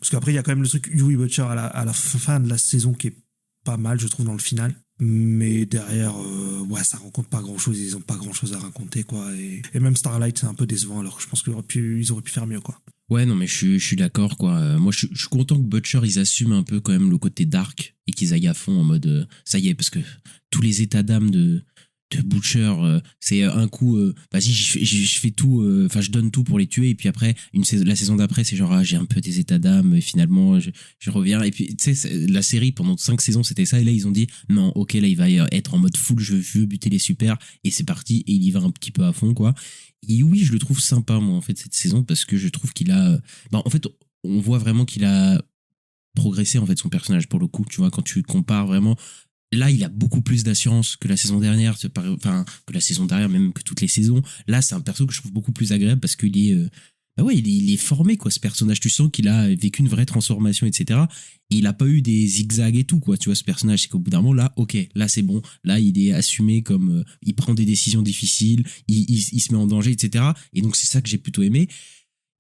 parce qu'après il y a quand même le truc Huey Butcher à la fin de la saison qui est pas mal, je trouve, dans le final. Mais derrière, ouais, ça raconte pas grand chose, ils ont pas grand chose à raconter, quoi. Et même Starlight, c'est un peu décevant, alors que je pense qu'ils auraient pu faire mieux, quoi. Ouais, non, mais je suis d'accord, quoi. Moi, je suis content que Butcher, ils assument un peu quand même le côté dark et qu'ils aillent à fond en mode ça y est, parce que tous les états d'âme de Butcher, c'est un coup, vas-y, je fais tout, enfin, je donne tout pour les tuer, et puis après, la saison d'après, c'est genre, j'ai un peu des états d'âme, et finalement, je reviens, et puis, tu sais, la série, pendant 5 saisons, c'était ça, et là, ils ont dit, non, ok, là, il va être en mode full, je veux buter les super, et c'est parti, et il y va un petit peu à fond, quoi. Et oui, je le trouve sympa, moi, en fait, cette saison, parce que je trouve qu'il a, en fait, on voit vraiment qu'il a progressé, en fait, son personnage, pour le coup, tu vois, quand tu compares vraiment là, il a beaucoup plus d'assurance que la saison dernière, enfin, que la saison dernière, même que toutes les saisons. Là, c'est un perso que je trouve beaucoup plus agréable parce qu'il est, bah ouais, il est formé, quoi, ce personnage. Tu sens qu'il a vécu une vraie transformation, etc. Et il a pas eu des zigzags et tout, quoi. Tu vois, ce personnage, c'est qu'au bout d'un moment, là, ok, là, c'est bon. Là, il est assumé comme, il prend des décisions difficiles, il se met en danger, etc. Et donc, c'est ça que j'ai plutôt aimé.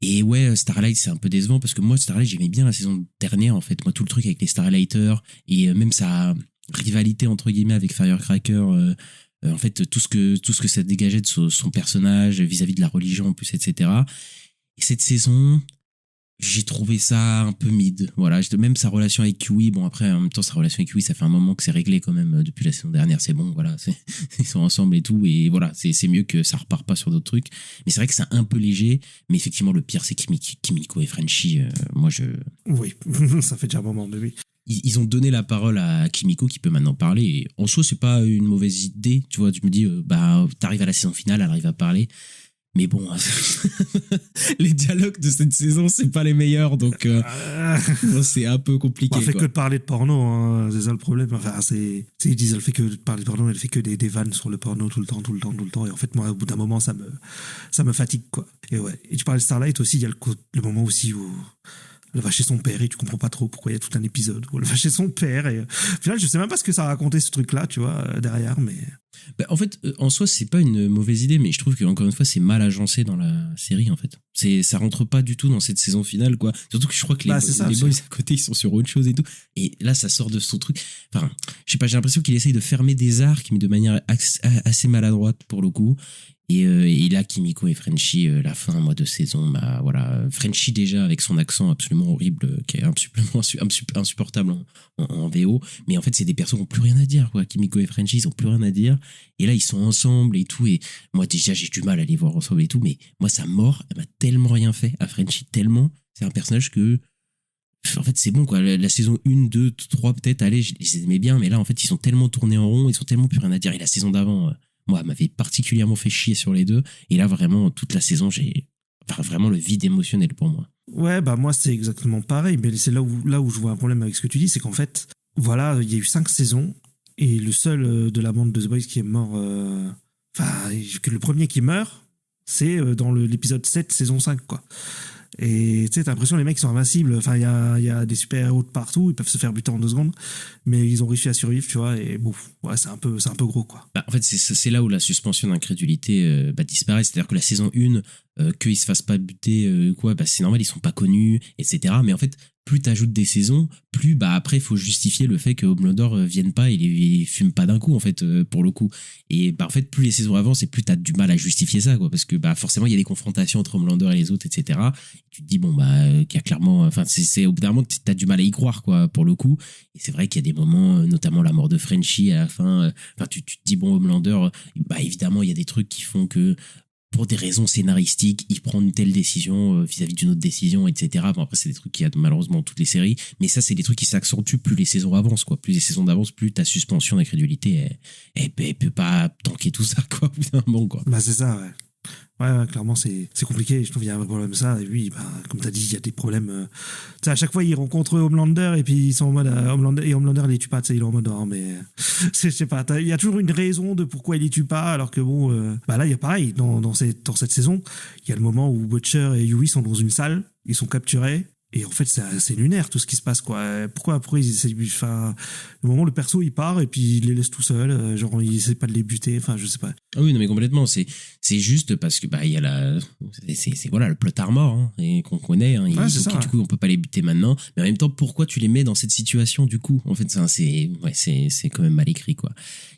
Et ouais, Starlight, c'est un peu décevant parce que moi, Starlight, j'aimais bien la saison dernière, en fait. Moi, tout le truc avec les Starlighters et même sa rivalité, entre guillemets, avec Firecracker, en fait, tout ce que ça dégageait de son personnage vis-à-vis de la religion, en plus, etc. Et cette saison, j'ai trouvé ça un peu mid. Voilà, même sa relation avec Kiwi, bon, après, en même temps, sa relation avec Kiwi, ça fait un moment que c'est réglé quand même depuis la saison dernière, c'est bon, voilà, ils sont ensemble et tout, et voilà, c'est mieux que ça repart pas sur d'autres trucs. Mais c'est vrai que c'est un peu léger, mais effectivement, le pire, c'est Kimiko et Frenchie. Moi, Oui, ça fait déjà un moment, mais oui. Ils ont donné la parole à Kimiko qui peut maintenant parler. Et en soi, c'est pas une mauvaise idée. Tu vois, tu me dis, bah, t'arrives à la saison finale, elle arrive à parler. Mais bon, les dialogues de cette saison, c'est pas les meilleurs. Donc, c'est un peu compliqué. Elle fait quoi. que de parler de porno, hein, c'est ça le problème. Enfin, ils disent, elle fait que de parler de porno, elle fait que des vannes sur le porno tout le temps. Et en fait, moi, au bout d'un moment, ça me fatigue, quoi. Et ouais. Et tu parlais de Starlight aussi, il y a le moment aussi où elle va chez son père et tu comprends pas trop pourquoi il y a tout un épisode où elle va chez son père et au final je sais même pas ce que ça racontait ce truc là, tu vois, derrière, mais bah, en fait, en soi, c'est pas une mauvaise idée, mais je trouve que encore une fois, c'est mal agencé dans la série, en fait. Ça rentre pas du tout dans cette saison finale, quoi. Surtout que je crois que les boys à côté, ils sont sur autre chose et tout. Et là, ça sort de son truc. Enfin, je sais pas, j'ai l'impression qu'il essaye de fermer des arcs, mais de manière assez maladroite pour le coup. Et là, Kimiko et Frenchie, la fin, moi, de saison, bah voilà. Frenchie déjà avec son accent absolument horrible, qui est insupportable en VO. Mais en fait, c'est des personnes qui n'ont plus rien à dire, quoi. Kimiko et Frenchie, ils n'ont plus rien à dire. Et là, ils sont ensemble et tout. Et moi, déjà, j'ai du mal à les voir ensemble et tout. Mais moi, sa mort, elle m'a tellement rien fait à Frenchie, tellement. C'est un personnage que. En fait, c'est bon, quoi. La saison 1, 2, 3, peut-être, allez, je les aimais bien. Mais là, en fait, ils sont tellement tournés en rond, ils ont tellement plus rien à dire. Et la saison d'avant. Moi, elle m'avait particulièrement fait chier sur les deux. Et là, vraiment, toute la saison, j'ai vraiment le vide émotionnel pour moi. Ouais, bah moi, c'est exactement pareil. Mais c'est là où je vois un problème avec ce que tu dis, c'est qu'en fait, voilà, il y a eu 5 saisons. Et le seul de la bande de The Boys qui est mort... le premier qui meurt, c'est dans l'épisode 7, saison 5, quoi. Et tu sais, t'as l'impression que les mecs sont invincibles. Enfin, il y a des super-héros de partout, ils peuvent se faire buter en 2 secondes, mais ils ont réussi à survivre, tu vois. Et bon, ouais, c'est un peu gros, quoi. Bah, en fait, c'est là où la suspension d'incrédulité disparaît. C'est-à-dire que la saison 1, qu'ils se fassent pas buter, c'est normal, ils sont pas connus, etc. Mais en fait, plus t'ajoutes des saisons, plus bah après il faut justifier le fait que Homelander vienne pas et les fume pas d'un coup, en fait, pour le coup. Et bah en fait, plus les saisons avancent et plus t'as du mal à justifier ça, quoi, parce que bah forcément il y a des confrontations entre Homelander et les autres, etc. Et tu te dis bon bah qu'il y a clairement, enfin c'est au bout d'un moment t'as du mal à y croire, quoi, pour le coup. Et c'est vrai qu'il y a des moments, notamment la mort de Frenchie à la fin. Tu te dis bon, Homelander, bah évidemment il y a des trucs qui font que pour des raisons scénaristiques, il prend une telle décision vis-à-vis d'une autre décision, etc. Bon, après, c'est des trucs qu'il y a malheureusement dans toutes les séries, mais ça, c'est des trucs qui s'accentuent plus les saisons avancent, quoi. Plus les saisons d'avance, plus ta suspension d'incrédulité, elle peut pas tanker tout ça, quoi, au bout d'un moment, quoi. Bah, c'est ça, ouais. Ouais, clairement, c'est compliqué. Je trouve qu'il y a un vrai problème ça. Et oui, bah, comme t'as dit, il y a des problèmes. Tu sais, à chaque fois, ils rencontrent Homelander et puis ils sont en mode Homelander les tue pas. Tu sais, il est en mode mais je sais pas. Il y a toujours une raison de pourquoi il les tue pas. Alors que bon, là, il y a pareil dans cette saison. Il y a le moment où Butcher et Huey sont dans une salle, ils sont capturés. Et en fait, c'est lunaire tout ce qui se passe, quoi. Pourquoi ils essaient de... Enfin, le moment où le perso il part et puis il les laisse tout seul, genre il essaie pas de les buter, enfin je sais pas. Ah oui, non mais complètement, c'est juste parce que bah il y a c'est voilà le plot armor, hein, et qu'on connaît, hein, ouais, c'est ça, du coup on peut pas les buter maintenant, mais en même temps pourquoi tu les mets dans cette situation du coup? En fait c'est quand même mal écrit, quoi.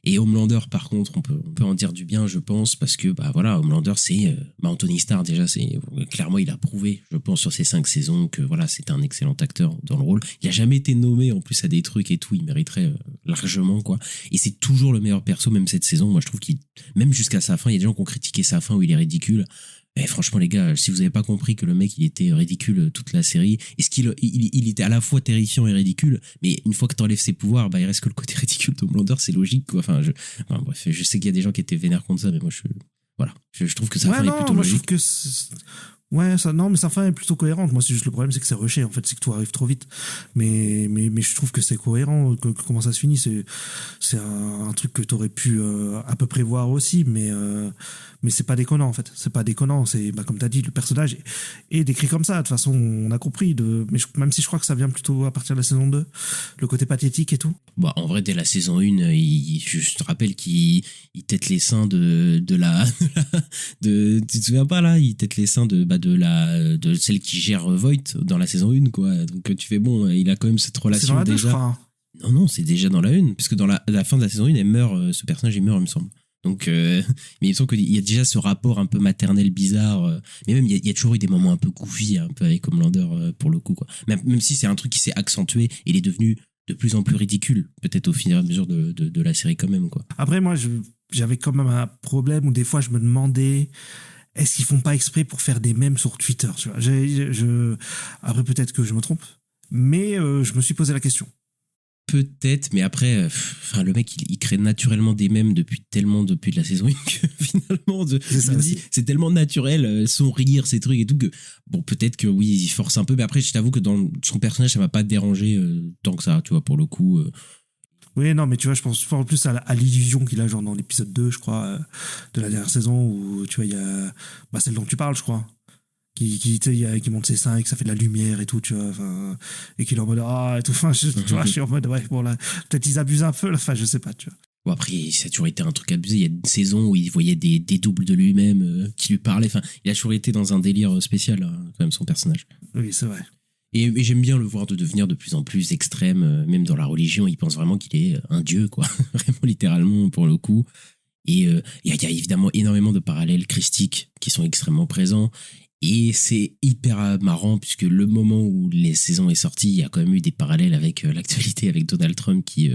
Et Homelander par contre, on peut en dire du bien, je pense, parce que bah voilà, Homelander c'est Anthony Starr déjà, c'est clairement il a prouvé, je pense, sur ces 5 saisons que voilà, c'était un excellent acteur dans le rôle. Il a jamais été nommé en plus à des trucs et tout, il mériterait largement, quoi. Et c'est toujours le meilleur perso, même cette saison. Moi je trouve qu'il, même jusqu'à sa fin, il y a des gens qui ont critiqué sa fin où il est ridicule. Et franchement les gars, si vous avez pas compris que le mec il était ridicule toute la série, et ce il était à la fois terrifiant et ridicule, mais une fois que t'enlèves ses pouvoirs, bah il reste que le côté ridicule d'Homelander, c'est logique, quoi. Bref, je sais qu'il y a des gens qui étaient vénères contre ça, mais moi je trouve que sa fin est plutôt logique. Ouais, ça, non, mais sa fin est plutôt cohérente. Moi, c'est juste le problème, c'est que c'est rushé, en fait, c'est que tout arrive trop vite. Mais je trouve que c'est cohérent, comment ça se finit. C'est un truc que t'aurais pu à peu près voir aussi, mais c'est pas déconnant, en fait. C'est pas déconnant. C'est, comme t'as dit, le personnage est décrit comme ça. De toute façon, on a compris. Même si je crois que ça vient plutôt à partir de la saison 2, le côté pathétique et tout. Bah, en vrai, dès la saison 1, je te rappelle qu'il tète les seins de la. Tu te souviens pas là? Il tète les seins de celle qui gère Voight dans la saison 1, quoi. Donc tu fais bon, il a quand même cette relation C'est dans la 2, déjà. je crois. Non, c'est déjà dans la 1, parce que dans la fin de la saison 1, elle meurt, ce personnage il meurt, il me semble. Donc, mais il me semble qu'il y a déjà ce rapport un peu maternel bizarre. Mais même, il y a toujours eu des moments un peu goofy, un peu avec Homelander, pour le coup, quoi. Même si c'est un truc qui s'est accentué, il est devenu de plus en plus ridicule, peut-être au fur et à mesure de la série quand même, quoi. Après, moi, j'avais quand même un problème où des fois, je me demandais, est-ce qu'ils font pas exprès pour faire des mèmes sur Twitter, tu vois. Après, peut-être que je me trompe, mais je me suis posé la question. Peut-être, mais après, le mec, il crée naturellement des mèmes depuis la saison 1 que finalement, je me dis, c'est tellement naturel, son rire, ses trucs et tout, que bon, peut-être que oui, il force un peu, mais après, je t'avoue que dans son personnage, ça m'a pas dérangé tant que ça, tu vois, pour le coup. Oui, non, mais tu vois, je pense en plus à l'illusion qu'il a, genre dans l'épisode 2, je crois, de la dernière saison, où tu vois, il y a celle dont tu parles, je crois. Qui monte ses seins et que ça fait de la lumière et tout, tu vois, et qu'il est en mode et tout, tu vois, je suis en mode bon là, peut-être ils abusent un peu là, je sais pas, tu vois. Bon, après, ça a toujours été un truc abusé. Il y a une saison où il voyait des doubles de lui-même qui lui parlaient. Enfin, il a toujours été dans un délire spécial, quand même, son personnage. Oui, c'est vrai. Et j'aime bien le voir de devenir de plus en plus extrême, même dans la religion. Il pense vraiment qu'il est un dieu, quoi. Vraiment, littéralement, pour le coup. Et il y a évidemment énormément de parallèles christiques qui sont extrêmement présents. Et c'est hyper marrant puisque le moment où les saisons est sortie, il y a quand même eu des parallèles avec l'actualité, avec Donald Trump qui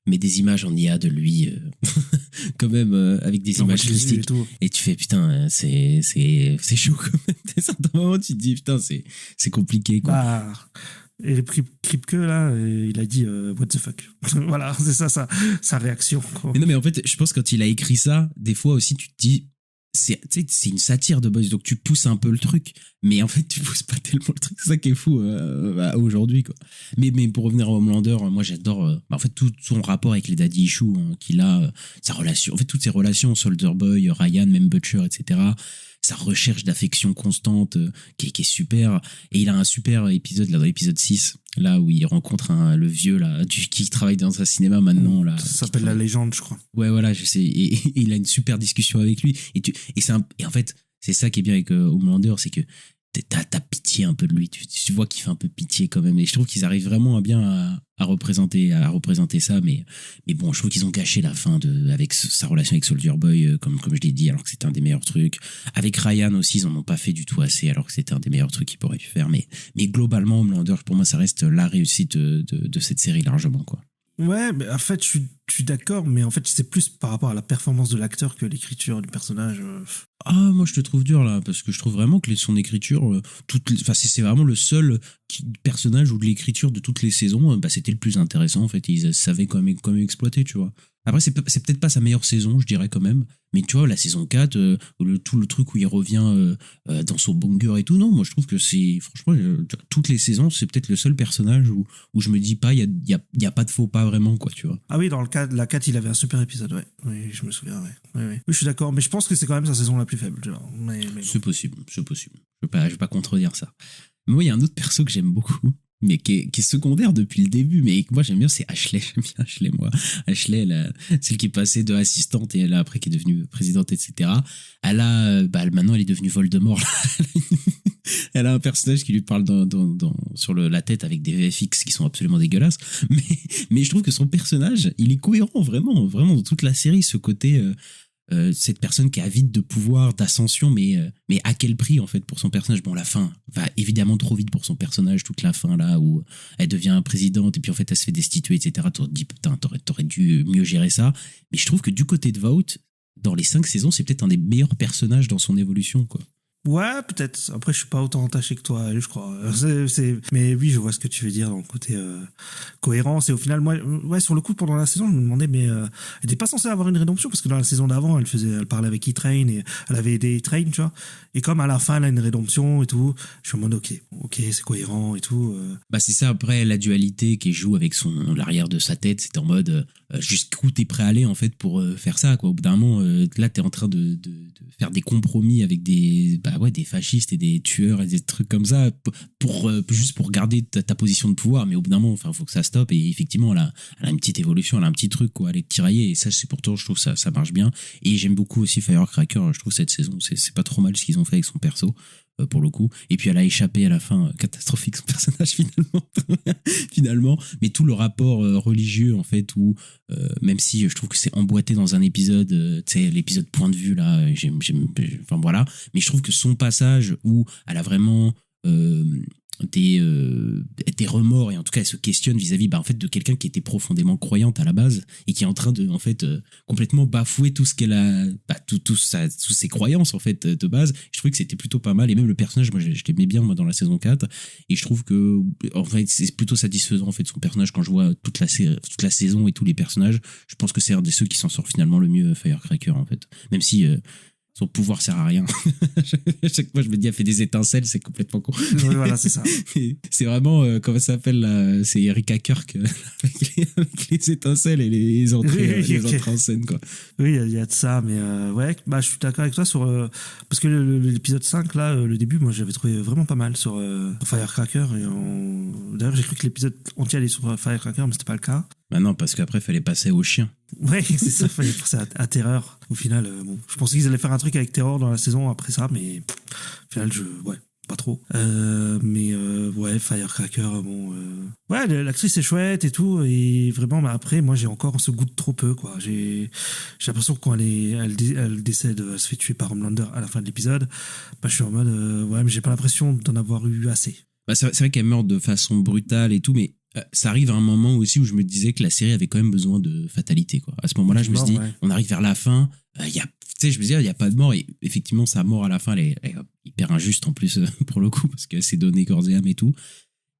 met des images en IA de lui quand même avec des images christiques. Et tu fais putain, c'est chaud quand même. À certains moments, tu te dis putain, c'est compliqué, quoi. Et Kripke là, il a dit what the fuck. Voilà, c'est ça sa réaction, quoi. Mais non, mais en fait, je pense que quand il a écrit ça, des fois aussi tu te dis c'est une satire de Boys, donc tu pousses un peu le truc, mais en fait tu pousses pas tellement le truc, c'est ça qui est fou aujourd'hui, quoi. Mais pour revenir à Homelander, moi j'adore en fait tout son rapport avec les daddy issues qu'il a, sa relation, en fait toutes ses relations, Soldier Boy, Ryan, même Butcher, etc., sa recherche d'affection constante qui est super. Et il a un super épisode là, dans l'épisode 6, là où il rencontre le vieux là qui travaille dans un cinéma maintenant là. Ça s'appelle La Légende, je crois. Ouais, voilà, je sais. Et il a une super discussion avec lui. Et en fait, c'est ça qui est bien avec Homelander, c'est que t'as pitié un peu de lui. Tu vois qu'il fait un peu pitié quand même. Et je trouve qu'ils arrivent vraiment à représenter ça. Mais bon, je trouve qu'ils ont gâché la fin avec sa relation avec Soldier Boy, comme je l'ai dit, alors que c'était un des meilleurs trucs. Avec Ryan aussi, ils en ont pas fait du tout assez, alors que c'était un des meilleurs trucs qu'ils pourraient faire. Mais globalement, Homelander, pour moi, ça reste la réussite de cette série largement, quoi. Ouais, mais en fait, je suis d'accord, mais en fait, c'est plus par rapport à la performance de l'acteur que l'écriture du personnage. Moi, je te trouve dur, là, parce que je trouve vraiment que son écriture, c'est vraiment le seul personnage où de l'écriture de toutes les saisons, c'était le plus intéressant, en fait. Ils savaient quand même exploiter, tu vois. Après, c'est peut-être pas sa meilleure saison, je dirais quand même. Mais tu vois, la saison 4, tout le truc où il revient dans son bunker et tout, non, moi je trouve que c'est, franchement, toutes les saisons, c'est peut-être le seul personnage où je me dis pas, il y a pas de faux pas vraiment, quoi, tu vois. Ah oui, dans la 4, il avait un super épisode, ouais. Oui, je me souviens, ouais. Oui, je suis d'accord, mais je pense que c'est quand même sa saison la plus faible, tu vois. Mais bon. C'est possible. Je vais pas contredire ça. Mais moi, il y a un autre perso que j'aime beaucoup, mais qui est secondaire depuis le début, mais que moi j'aime bien, c'est Ashley. J'aime bien Ashley, moi. Ashley, celle qui est passée de assistante et là après qui est devenue présidente, etc. Elle a, maintenant elle est devenue Voldemort. Elle a un personnage qui lui parle sur la tête avec des VFX qui sont absolument dégueulasses. Mais je trouve que son personnage, il est cohérent vraiment, vraiment dans toute la série, ce côté. Cette personne qui est avide de pouvoir, d'ascension, mais à quel prix en fait pour son personnage. Bon, la fin va évidemment trop vite pour son personnage, toute la fin là où elle devient présidente et puis en fait elle se fait destituer, etc. Tu te dis putain, t'aurais dû mieux gérer ça. Mais je trouve que du côté de Vought, dans les 5 saisons, c'est peut-être un des meilleurs personnages dans son évolution, quoi. Ouais, peut-être. Après, je suis pas autant entaché que toi, je crois. Mais oui, je vois ce que tu veux dire dans le côté cohérence. Et au final, moi, ouais, sur le coup, pendant la saison, je me demandais, mais elle était pas censée avoir une rédemption parce que dans la saison d'avant, elle parlait avec E-Train et elle avait aidé E-Train, tu vois. Et comme à la fin, elle a une rédemption et tout, je suis en mode, ok, c'est cohérent et tout. Bah c'est ça, après la dualité qui joue avec l'arrière de sa tête, c'est en mode jusqu'où t'es prêt à aller en fait pour faire ça quoi. Au bout d'un moment, là t'es en train de faire des compromis avec des fascistes et des tueurs et des trucs comme ça juste pour garder ta position de pouvoir, mais au bout d'un moment, enfin faut que ça stoppe. Et effectivement elle a une petite évolution, elle a un petit truc quoi, elle est tiraillée, et ça c'est pourtant je trouve ça marche bien. Et j'aime beaucoup aussi Firecracker, je trouve cette saison c'est pas trop mal ce qu'ils ont fait avec son perso. Pour le coup, et puis elle a échappé à la fin, catastrophique son personnage finalement, mais tout le rapport religieux en fait, où même si je trouve que c'est emboîté dans un épisode, tu sais l'épisode point de vue là, enfin voilà, mais je trouve que son passage où elle a vraiment des remords, et en tout cas elle se questionne vis-à-vis en fait de quelqu'un qui était profondément croyante à la base et qui est en train de en fait complètement bafouer tout ce qu'elle a, toutes ses croyances en fait de base. Je trouvais que c'était plutôt pas mal, et même le personnage, moi je l'aimais bien moi dans la saison 4, et je trouve que en fait c'est plutôt satisfaisant en fait son personnage. Quand je vois toute la saison et tous les personnages, je pense que c'est un de ceux qui s'en sort finalement le mieux, Firecracker en fait, même si son pouvoir sert à rien. À chaque fois, je me dis, elle fait des étincelles, c'est complètement con. Oui, voilà, c'est ça. C'est vraiment, comment ça s'appelle là, c'est Erika Kirk avec les étincelles et les entrées, entrées en scène, quoi. Oui, il y a de ça, mais ouais, je suis d'accord avec toi sur parce que l'épisode 5 là, le début, moi j'avais trouvé vraiment pas mal sur Firecracker, et d'ailleurs j'ai cru que l'épisode entier allait sur Firecracker, mais c'était pas le cas. Bah non, parce qu'après, il fallait passer au chien. Ouais, c'est ça, il fallait passer à Terreur. Au final, bon, je pensais qu'ils allaient faire un truc avec Terror dans la saison après ça, mais au final, ouais, pas trop. Mais ouais, Firecracker, bon... Ouais, l'actrice est chouette et tout, et vraiment, après, moi, j'ai encore ce goût de trop peu, quoi. J'ai l'impression que quand elle décède, elle se fait tuer par Homelander à la fin de l'épisode, je suis en mode, ouais, mais j'ai pas l'impression d'en avoir eu assez. Bah, c'est vrai qu'elle meurt de façon brutale et tout, mais ça arrive à un moment aussi où je me disais que la série avait quand même besoin de fatalité, quoi. À ce moment-là, je me suis dit, on arrive vers la fin, je me disais, il n'y a pas de mort, et effectivement, sa mort à la fin, elle est hyper injuste en plus, pour le coup, parce qu'elle s'est donnée corps et âme et tout.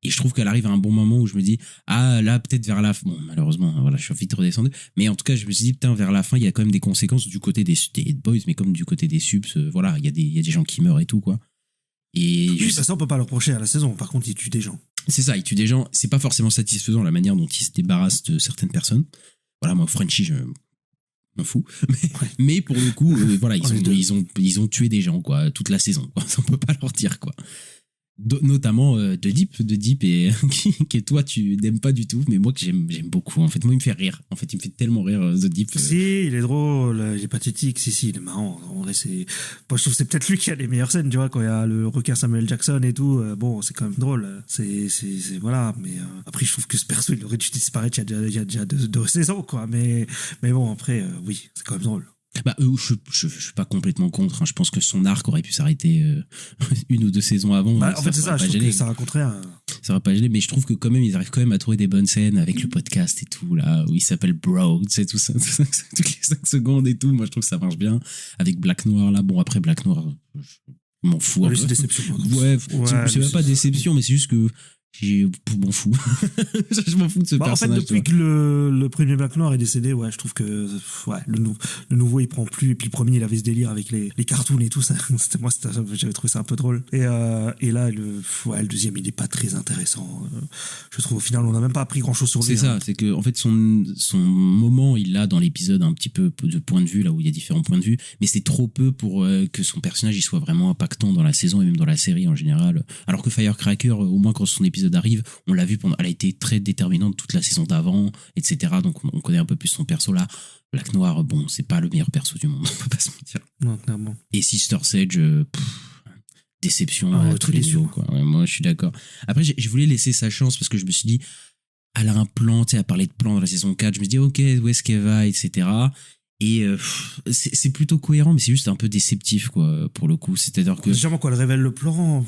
Et je trouve qu'elle arrive à un bon moment où je me dis, là, peut-être vers la fin, bon, malheureusement, voilà, je suis vite redescendu, mais en tout cas, je me suis dit, putain, vers la fin, il y a quand même des conséquences du côté des Hit Boys, mais comme du côté des subs, voilà, il y a des gens qui meurent et tout, quoi. Et oui, ça on peut pas le reprocher à la saison. Par contre, il tue des gens. C'est ça, il tue des gens. C'est pas forcément satisfaisant la manière dont il se débarrasse de certaines personnes. Voilà, moi, Frenchie, je m'en fous. Mais pour le coup, voilà, ils ont tué des gens, quoi, toute la saison, quoi. Ça, on peut pas leur dire, quoi. Notamment de Deep et qui toi tu n'aimes pas du tout, mais moi que j'aime beaucoup. En fait, moi il me fait rire. En fait, il me fait tellement rire, The Deep. Si, il est drôle, il est pathétique. Si, il est marrant. En vrai, moi je trouve que c'est peut-être lui qui a les meilleures scènes, tu vois, quand il y a le requin Samuel Jackson et tout. Bon, c'est quand même drôle. C'est voilà. Mais après, je trouve que ce perso, il aurait dû disparaître il y a déjà deux saisons, quoi. Mais bon, après, oui, c'est quand même drôle. Je suis pas complètement contre, hein. Je pense que son arc aurait pu s'arrêter une ou deux saisons avant. En fait, c'est ça, je trouve que ça raconterait ça va pas gêner, mais je trouve que quand même ils arrivent quand même à trouver des bonnes scènes avec le podcast et tout, là où il s'appelle Bro, tu sais, tout ça, toutes les 5 secondes et tout. Moi je trouve que ça marche bien avec Black Noir là. Bon, après Black Noir, je m'en fous. C'est déception. Ouais, c'est même pas déception, mais c'est juste que je m'en fous. Je m'en fous de ce personnage. En fait, depuis que le premier Black Noir est décédé, ouais, je trouve que ouais, le nouveau il prend plus. Et puis le premier, il avait ce délire avec les cartoons et tout ça. J'avais trouvé ça un peu drôle. Et là, le deuxième, il est pas très intéressant. Je trouve au final, on n'a même pas appris grand chose sur lui. C'est ça, c'est que en fait son moment, il l'a dans l'épisode un petit peu de point de vue, là où il y a différents points de vue, mais c'est trop peu pour que son personnage il soit vraiment impactant dans la saison et même dans la série en général. Alors que Firecracker, au moins quand son épisode arrive, on l'a vu elle a été très déterminante toute la saison d'avant, etc. Donc on connaît un peu plus son perso là. Black Noir, bon, c'est pas le meilleur perso du monde, on peut pas se mentir. Non, clairement. Et Sister Sage, déception à tous les niveaux, quoi. Ouais, moi je suis d'accord. Après je voulais laisser sa chance parce que je me suis dit, elle a un plan, tu sais, elle a parlé de plan dans la saison 4, je me dis ok, où est-ce qu'elle va, etc. Et c'est plutôt cohérent, mais c'est juste un peu déceptif, quoi, pour le coup. C'est-à-dire que. Sûrement quand elle révèle le plan,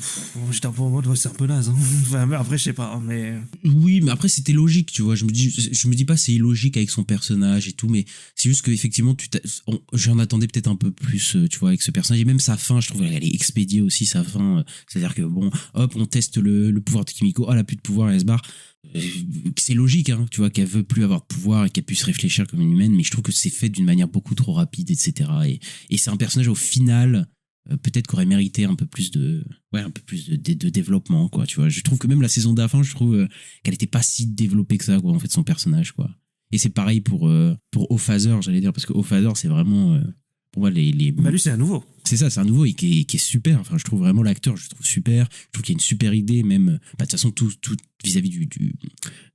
j'étais un peu en mode, ouais, c'est un peu naze. Hein. Enfin, mais après, je sais pas, mais. Oui, mais après, c'était logique, tu vois. Je me dis pas c'est illogique avec son personnage et tout, mais c'est juste qu'effectivement, j'en attendais peut-être un peu plus, tu vois, avec ce personnage. Et même sa fin, je trouve qu'elle est expédiée aussi, sa fin. C'est-à-dire que, bon, hop, on teste le pouvoir de Kimiko. Ah, elle a plus de pouvoir, elle se barre. C'est logique, hein, tu vois, qu'elle veut plus avoir de pouvoir et qu'elle puisse réfléchir comme une humaine, mais je trouve que c'est fait d'une manière beaucoup trop rapide, etc. Et c'est un personnage au final, peut-être qu'aurait mérité un peu plus de développement, quoi, tu vois. Je trouve que même la saison d'avant, je trouve qu'elle était pas si développée que ça, quoi, en fait, son personnage, quoi. Et c'est pareil pour Ophaser, j'allais dire, parce que Ophaser, c'est vraiment, pour moi, Bah lui, c'est un nouveau. C'est ça, c'est un nouveau et qui est super. Enfin, je trouve vraiment l'acteur, je le trouve super. Je trouve qu'il y a une super idée, même, de toute façon, tout vis-à-vis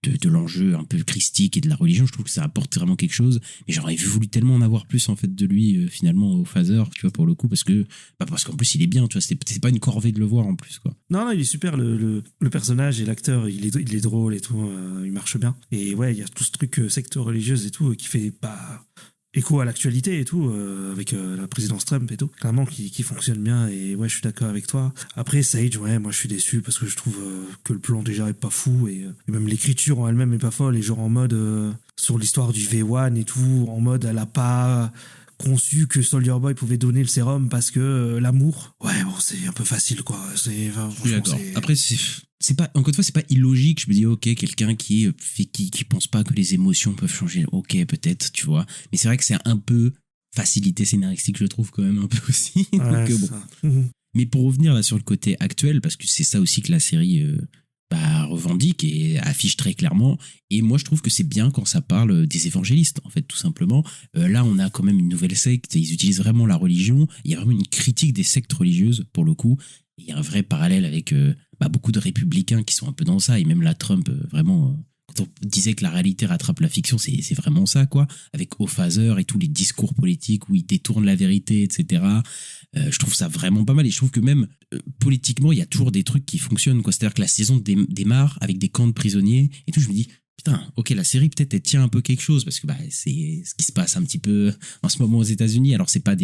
de l'enjeu un peu christique et de la religion, je trouve que ça apporte vraiment quelque chose. Mais j'aurais voulu tellement en avoir plus, en fait, de lui, finalement, au Phaser, tu vois, pour le coup, parce qu'en plus, il est bien, tu vois, c'est pas une corvée de le voir, en plus, quoi. Non, il est super, le personnage et l'acteur, il est drôle et tout, il marche bien. Et ouais, il y a tout ce truc secte religieuse et tout, qui fait pas écho à l'actualité et tout, avec la présidence Trump et tout, clairement qui fonctionne bien. Et ouais, je suis d'accord avec toi. Après Sage, ouais, moi je suis déçu parce que je trouve que le plan déjà est pas fou et même l'écriture en elle-même est pas folle, et genre en mode sur l'histoire du V1 et tout, en mode elle a pas conçu que Soldier Boy pouvait donner le sérum parce que l'amour, ouais, bon, c'est un peu facile, quoi. D'accord. Après, c'est pas, encore une fois, c'est pas illogique. Je me dis, ok, quelqu'un qui pense pas que les émotions peuvent changer, ok, peut-être, tu vois. Mais c'est vrai que c'est un peu facilité scénaristique, je trouve, quand même, un peu aussi. Ouais, donc, bon. Mais pour revenir là sur le côté actuel, parce que c'est ça aussi que la série revendique et affiche très clairement. Et moi, je trouve que c'est bien quand ça parle des évangélistes, en fait, tout simplement. Là, on a quand même une nouvelle secte. Ils utilisent vraiment la religion. Il y a vraiment une critique des sectes religieuses, pour le coup. Il y a un vrai parallèle avec beaucoup de républicains qui sont un peu dans ça. Et même la Trump, vraiment... Quand on disait que la réalité rattrape la fiction, c'est vraiment ça, quoi. Avec Ophaser et tous les discours politiques où il détourne la vérité, etc. Je trouve ça vraiment pas mal. Et je trouve que même politiquement, il y a toujours des trucs qui fonctionnent, quoi. C'est-à-dire que la saison démarre avec des camps de prisonniers et tout. Je me dis, putain, ok, la série peut-être elle tient un peu quelque chose parce que c'est ce qui se passe un petit peu en ce moment aux États-Unis. Alors c'est pas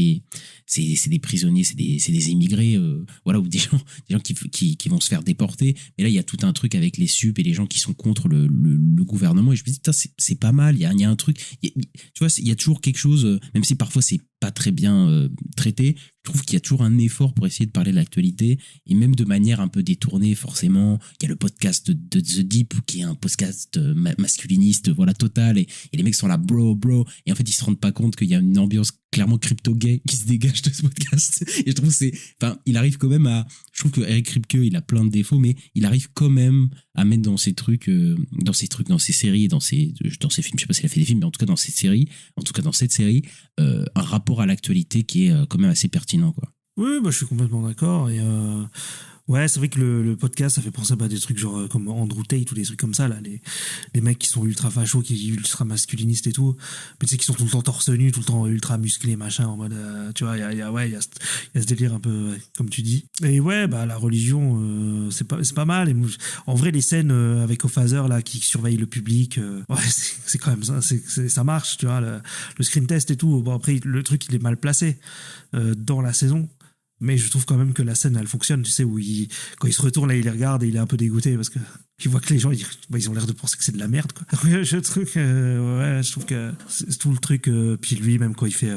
c'est des prisonniers, c'est des immigrés, voilà, ou des gens qui vont se faire déporter. Mais là il y a tout un truc avec les sup et les gens qui sont contre le gouvernement. Et je me dis, putain, c'est pas mal. Il y a un truc. Tu vois, il y a toujours quelque chose, même si parfois c'est pas très bien traité. Je trouve qu'il y a toujours un effort pour essayer de parler de l'actualité, et même de manière un peu détournée, forcément. Il y a le podcast de The Deep, qui est un podcast masculiniste, voilà, total, et les mecs sont là, bro, et en fait, ils se rendent pas compte qu'il y a une ambiance clairement crypto-gay qui se dégage de ce podcast. Et je trouve il arrive quand même je trouve que Eric Kripke, il a plein de défauts, mais il arrive quand même à mettre dans ses séries, dans ses films, je sais pas s'il a fait des films, mais en tout cas dans ses séries, en tout cas dans cette série, un rapport à l'actualité qui est quand même assez pertinent, quoi. Oui, bah, je suis complètement d'accord. Et ouais, c'est vrai que le podcast, ça fait penser à des trucs genre comme Andrew Tate ou des trucs comme ça, là, les mecs qui sont ultra fachos, qui sont ultra masculinistes et tout, mais tu sais, qui sont tout le temps torse nu, tout le temps ultra musclés, machin, en mode, tu vois, il y a ce délire un peu, ouais, comme tu dis. Et ouais, bah, la religion, c'est pas mal. Et en vrai, les scènes avec Ophaser, là, qui surveille le public, ouais, c'est quand même ça, ça marche, tu vois, le screen test et tout. Bon, après, le truc, il est mal placé dans la saison. Mais je trouve quand même que la scène, elle fonctionne, tu sais, où quand il se retourne, là, il les regarde et il est un peu dégoûté parce que il voit que les gens, ils ont l'air de penser que c'est de la merde, quoi. Je trouve que c'est tout le truc, puis lui, même quand il fait,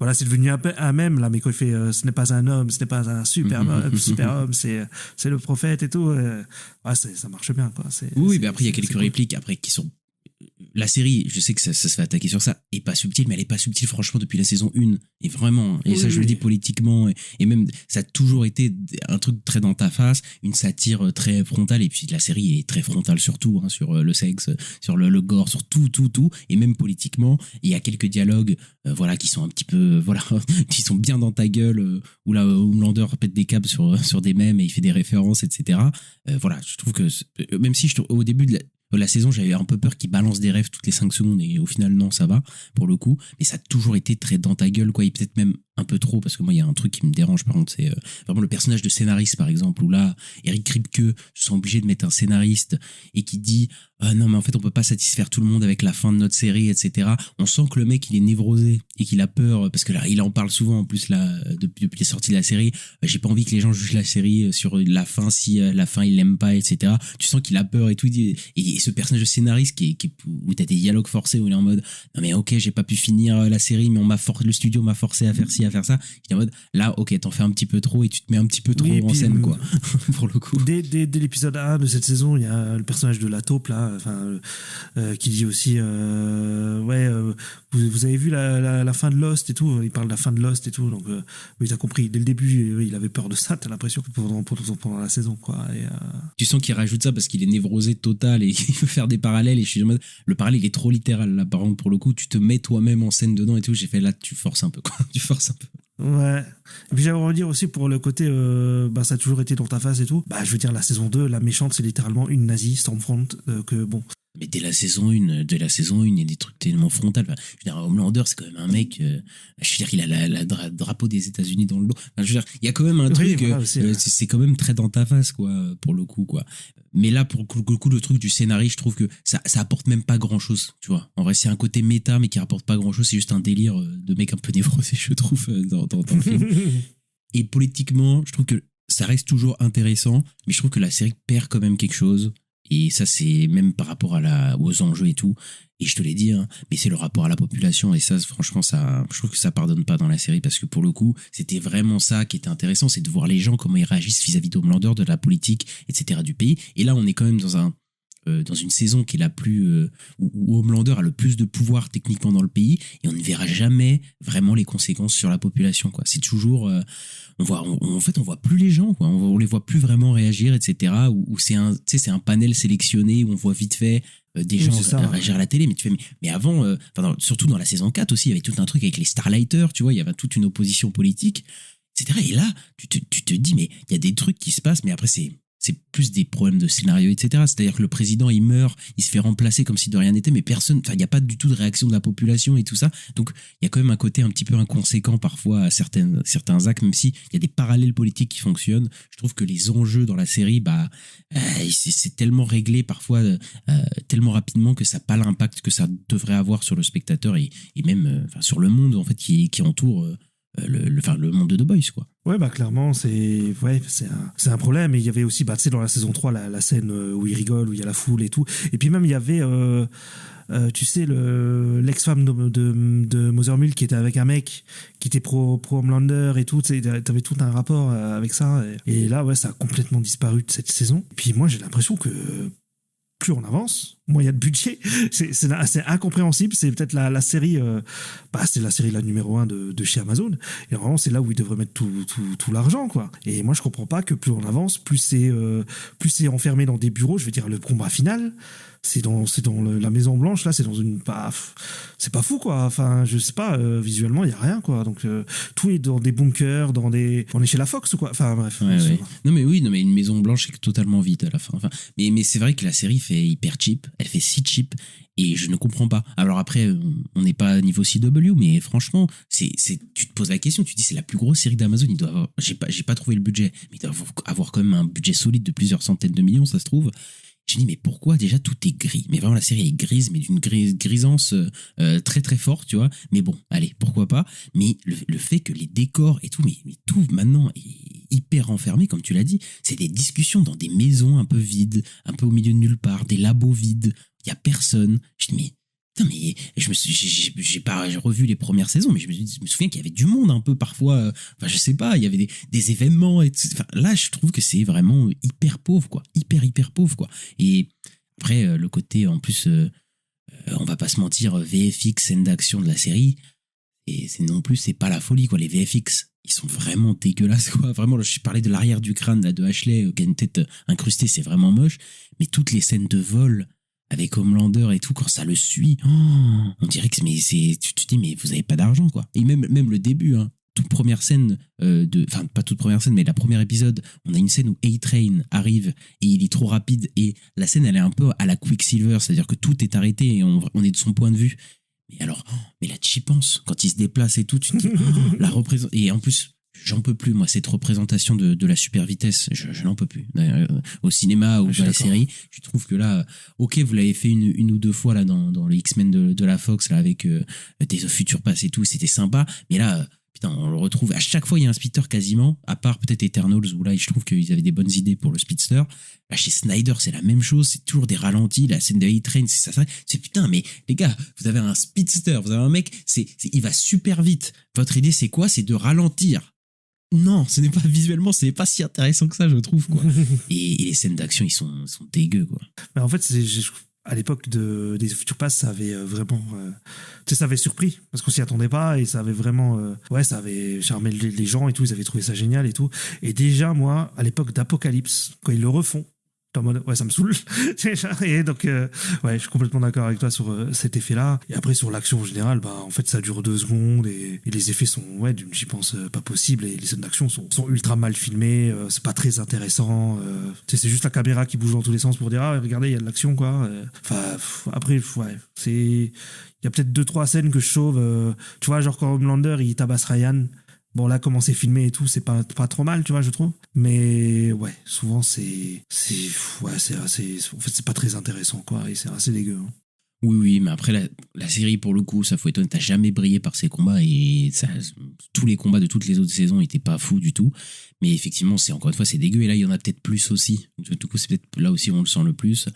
voilà, c'est devenu un mème, là, mais quand il fait, ce n'est pas un homme, ce n'est pas un super homme, c'est le prophète et tout, ouais, ça marche bien, quoi. Oui, mais après, il y a quelques répliques, après, qui sont... La série, je sais que ça se fait attaquer sur ça, est pas subtile, mais elle est pas subtile, franchement, depuis la saison 1. Et vraiment, et ça, je le dis politiquement, et même, ça a toujours été un truc très dans ta face, une satire très frontale, et puis la série est très frontale sur tout, hein, sur le sexe, sur le gore, sur tout, et même politiquement. Il y a quelques dialogues, voilà, qui sont un petit peu, voilà, qui sont bien dans ta gueule, où là, Homelander pète des câbles sur des mèmes et il fait des références, etc. Voilà, je trouve que, même si au début La saison, j'avais un peu peur qu'il balance des rêves toutes les 5 secondes et au final, non, ça va, pour le coup. Mais ça a toujours été très dans ta gueule, quoi. Et peut-être même un peu trop, parce que moi, il y a un truc qui me dérange, par contre, c'est vraiment le personnage de scénariste, par exemple, où là, Eric Kripke se sent obligé de mettre un scénariste et qui dit ah non, mais en fait, on peut pas satisfaire tout le monde avec la fin de notre série, etc. On sent que le mec, il est névrosé et qu'il a peur, parce que là, il en parle souvent, en plus, là, depuis les sorties de la série. J'ai pas envie que les gens jugent la série sur la fin, si la fin, ils l'aiment pas, etc. Tu sens qu'il a peur et tout. Et ce personnage de scénariste où t'as des dialogues forcés, où il est en mode non, mais ok, j'ai pas pu finir la série, mais le studio m'a forcé à faire ci, à faire ça. Il est en mode là, ok, t'en fais un petit peu trop et tu te mets un petit peu trop Oui, en puis, scène, quoi, pour le coup. Dès l'épisode 1 de cette saison, il y a le personnage de la taupe là, qui dit aussi vous avez vu la fin de Lost et tout. Il parle de la fin de Lost et tout, donc oui, t'as compris. Dès le début, il avait peur de ça. T'as l'impression que pendant la saison, quoi. Et, Tu sens qu'il rajoute ça parce qu'il est névrosé total et qu'il veut faire des parallèles. Et je suis en mode le parallèle il est trop littéral là. Par contre, pour le coup, tu te mets toi-même en scène dedans et tout. J'ai fait là, tu forces un peu, quoi. Tu forces un peu. Ouais. Et puis j'avais envie de dire aussi pour le côté ça a toujours été dans ta face et tout. Je veux dire, la saison 2, la méchante, c'est littéralement une nazie Stormfront, que bon. Mais dès la saison 1, il y a des trucs tellement frontales. Enfin, je veux dire, Homelander, c'est quand même un mec. Je veux dire, il a la drapeau des États-Unis dans le dos. Enfin, je veux dire, il y a quand même un truc. Voilà, aussi, ouais. C'est quand même très dans ta face, quoi, pour le coup, quoi. Mais là, pour le coup, le truc du scénario, je trouve que ça apporte même pas grand-chose, tu vois. En vrai, c'est un côté méta, mais qui rapporte pas grand-chose. C'est juste un délire de mec un peu névrosé, je trouve, dans le film. Et politiquement, je trouve que ça reste toujours intéressant, mais je trouve que la série perd quand même quelque chose. Et ça, c'est même par rapport aux enjeux et tout. Et je te l'ai dit, hein, mais c'est le rapport à la population. Et ça, franchement, je trouve que ça pardonne pas dans la série, parce que pour le coup, c'était vraiment ça qui était intéressant, c'est de voir les gens, comment ils réagissent vis-à-vis d'Homelander, de la politique, etc. du pays. Et là, on est quand même dans une saison qui est la plus où Homelander a le plus de pouvoir techniquement dans le pays, et on ne verra jamais vraiment les conséquences sur la population, quoi. C'est toujours on voit plus les gens, quoi. On les voit plus vraiment réagir, etc. Ou c'est un panel sélectionné où on voit vite fait des gens réagir à la télé, mais tu fais mais avant surtout dans la saison 4 aussi, il y avait tout un truc avec les Starlighters, tu vois, il y avait toute une opposition politique, etc. Et là tu te dis mais il y a des trucs qui se passent, mais après c'est plus des problèmes de scénario, etc. C'est-à-dire que le président, il meurt, il se fait remplacer comme si de rien n'était, mais il n'y a pas du tout de réaction de la population et tout ça. Donc, il y a quand même un côté un petit peu inconséquent parfois à certains actes, même s'il y a des parallèles politiques qui fonctionnent. Je trouve que les enjeux dans la série, c'est tellement réglé parfois, tellement rapidement que ça n'a pas l'impact que ça devrait avoir sur le spectateur et même sur le monde, en fait, qui entoure le monde de The Boys, quoi. Ouais, clairement, c'est un problème. Et il y avait aussi, tu sais, dans la saison 3, la scène où il rigole, où il y a la foule et tout. Et puis même, il y avait, tu sais, l'ex-femme de Mother Milk qui était avec un mec qui était pro Homelander et tout. Tu sais, t'avais tout un rapport avec ça. Et là, ouais, ça a complètement disparu de cette saison. Et puis moi, j'ai l'impression que plus on avance, moins il y a de budget. C'est incompréhensible. C'est peut-être la série, c'est la série numéro 1 de chez Amazon. Et vraiment, c'est là où ils devraient mettre tout l'argent, quoi. Et moi, je comprends pas que plus on avance, plus c'est enfermé dans des bureaux. Je veux dire, le combat final, c'est dans la Maison Blanche, là, c'est dans une c'est pas fou, quoi. Enfin, je sais pas, visuellement, il y a rien, quoi. Donc tout est dans des bunkers, on est chez la Fox ou quoi. Enfin bref. Ouais. Non mais une Maison Blanche c'est totalement vide à la fin. Mais c'est vrai que la série fait hyper cheap, elle fait si cheap et je ne comprends pas. Alors après, on n'est pas niveau CW, mais franchement, tu te poses la question, tu te dis c'est la plus grosse série d'Amazon, il doit avoir, j'ai pas trouvé le budget, mais il doit avoir quand même un budget solide de plusieurs centaines de millions, ça se trouve. Je dis mais pourquoi déjà tout est gris, mais vraiment la série est grise, mais d'une grisance très très forte, tu vois. Mais bon, allez, pourquoi pas. Mais le fait que les décors et tout, mais tout maintenant est hyper enfermé, comme tu l'as dit. C'est des discussions dans des maisons un peu vides, un peu au milieu de nulle part, des labos vides, il y a personne. Je dis mais putain, mais j'ai pas revu les premières saisons, mais je me souviens qu'il y avait du monde un peu parfois. Je sais pas, il y avait des événements. Là, je trouve que c'est vraiment hyper pauvre, quoi. Hyper pauvre, quoi. Et après, le côté, en plus, on va pas se mentir, VFX, scène d'action de la série, et c'est pas la folie, quoi. Les VFX, ils sont vraiment dégueulasses, quoi. Vraiment, je parlais de l'arrière du crâne là, de Ashley, qui a une tête incrustée, c'est vraiment moche. Mais toutes les scènes de vol avec Homelander et tout, quand ça le suit, on dirait que tu te dis mais vous avez pas d'argent, quoi. Et même le début, hein, toute première scène enfin pas toute première scène mais la première épisode, on a une scène où A-Train arrive et il est trop rapide et la scène elle est un peu à la Quicksilver, c'est-à-dire que tout est arrêté et on est de son point de vue. Mais alors, mais là tu y penses quand il se déplace et tout, tu te dis la représentation, et en plus j'en peux plus moi cette représentation de la super vitesse, je n'en peux plus. Au cinéma ou dans la série, je trouve que là ok vous l'avez fait une ou deux fois là dans les X-Men de la Fox là avec des of Future Past et tout, c'était sympa, mais là putain, on le retrouve à chaque fois, il y a un speedster quasiment, à part peut-être Eternals où là je trouve qu'ils avaient des bonnes idées pour le speedster. Là chez Snyder c'est la même chose, c'est toujours des ralentis, la scène de A-Train c'est ça, c'est putain, mais les gars vous avez un speedster, vous avez un mec, il va super vite, votre idée c'est quoi? C'est de ralentir. Non, ce n'est pas visuellement, ce n'est pas si intéressant que ça, je trouve, quoi. Et les scènes d'action, ils sont dégueux, quoi. Mais en fait, à l'époque des Future Past, ça avait vraiment, tu sais, ça avait surpris parce qu'on s'y attendait pas et ça avait vraiment, ça avait charmé les gens et tout, ils avaient trouvé ça génial et tout. Et déjà, moi, à l'époque d'Apocalypse, quand ils le refont, en mode ouais ça me saoule et donc je suis complètement d'accord avec toi sur cet effet là, et après sur l'action en général, bah en fait ça dure 2 secondes et les effets sont j'y pense pas possible, et les scènes d'action sont ultra mal filmées, c'est pas très intéressant, tu sais, c'est juste la caméra qui bouge dans tous les sens pour dire ah regardez il y a de l'action quoi. Enfin après c'est, il y a peut-être 2-3 scènes que je sauve, tu vois, genre quand Homelander il tabasse Ryan. Bon, là, comment c'est filmé et tout, c'est pas trop mal, tu vois, je trouve. Mais, souvent, en fait, c'est pas très intéressant, quoi, et c'est assez dégueu. Hein. Oui, mais après, la série, pour le coup, ça faut étonner, t'as jamais brillé par ses combats, et tous les combats de toutes les autres saisons étaient pas fous du tout. Mais effectivement, encore une fois, c'est dégueu, et là, il y en a peut-être plus aussi. Du coup, c'est peut-être là aussi où on le sent le plus,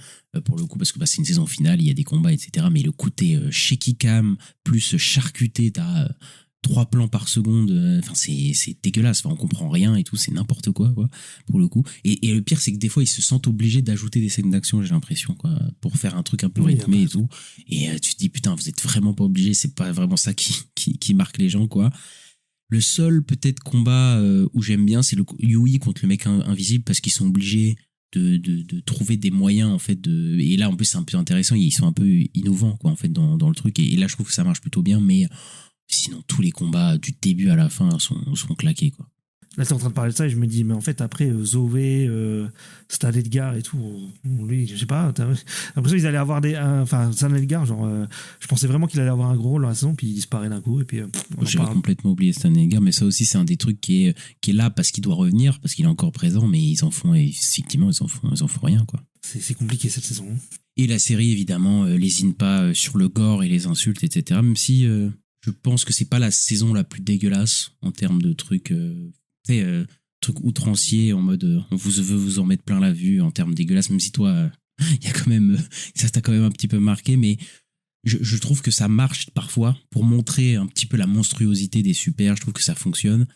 pour le coup, parce que c'est une saison finale, il y a des combats, etc. Mais le côté shaky cam, plus charcuté, t'as 3 plans par seconde, enfin c'est dégueulasse, enfin on comprend rien et tout, c'est n'importe quoi pour le coup, et le pire c'est que des fois ils se sentent obligés d'ajouter des scènes d'action, j'ai l'impression, quoi, pour faire un truc un peu rythmé et tout, et tu te dis putain vous êtes vraiment pas obligés, c'est pas vraiment ça qui marque les gens, quoi. Le seul peut-être combat où j'aime bien, c'est le Yui contre le mec invisible, parce qu'ils sont obligés de trouver des moyens en fait et là en plus c'est un peu intéressant, ils sont un peu innovants quoi en fait dans le truc, et là je trouve que ça marche plutôt bien, mais sinon tous les combats du début à la fin sont claqués, quoi. Là t'es en train de parler de ça et je me dis mais en fait après Zoé, Stan Edgar et tout, lui je sais pas, t'as l'impression qu'ils allaient avoir Stan Edgar genre je pensais vraiment qu'il allait avoir un gros rôle dans la saison, puis il disparaît d'un coup et puis j'avais complètement oublié Stan Edgar, mais ça aussi c'est un des trucs qui est là parce qu'il doit revenir, parce qu'il est encore présent, mais ils en font rien, quoi. C'est compliqué cette saison. Et la série évidemment lésine pas sur le gore et les insultes, etc., même si je pense que c'est pas la saison la plus dégueulasse en termes de trucs, trucs outranciers en mode on veut vous en mettre plein la vue en termes dégueulasses, même si toi, il y a quand même, ça t'a quand même un petit peu marqué, mais je trouve que ça marche parfois pour montrer un petit peu la monstruosité des super, je trouve que ça fonctionne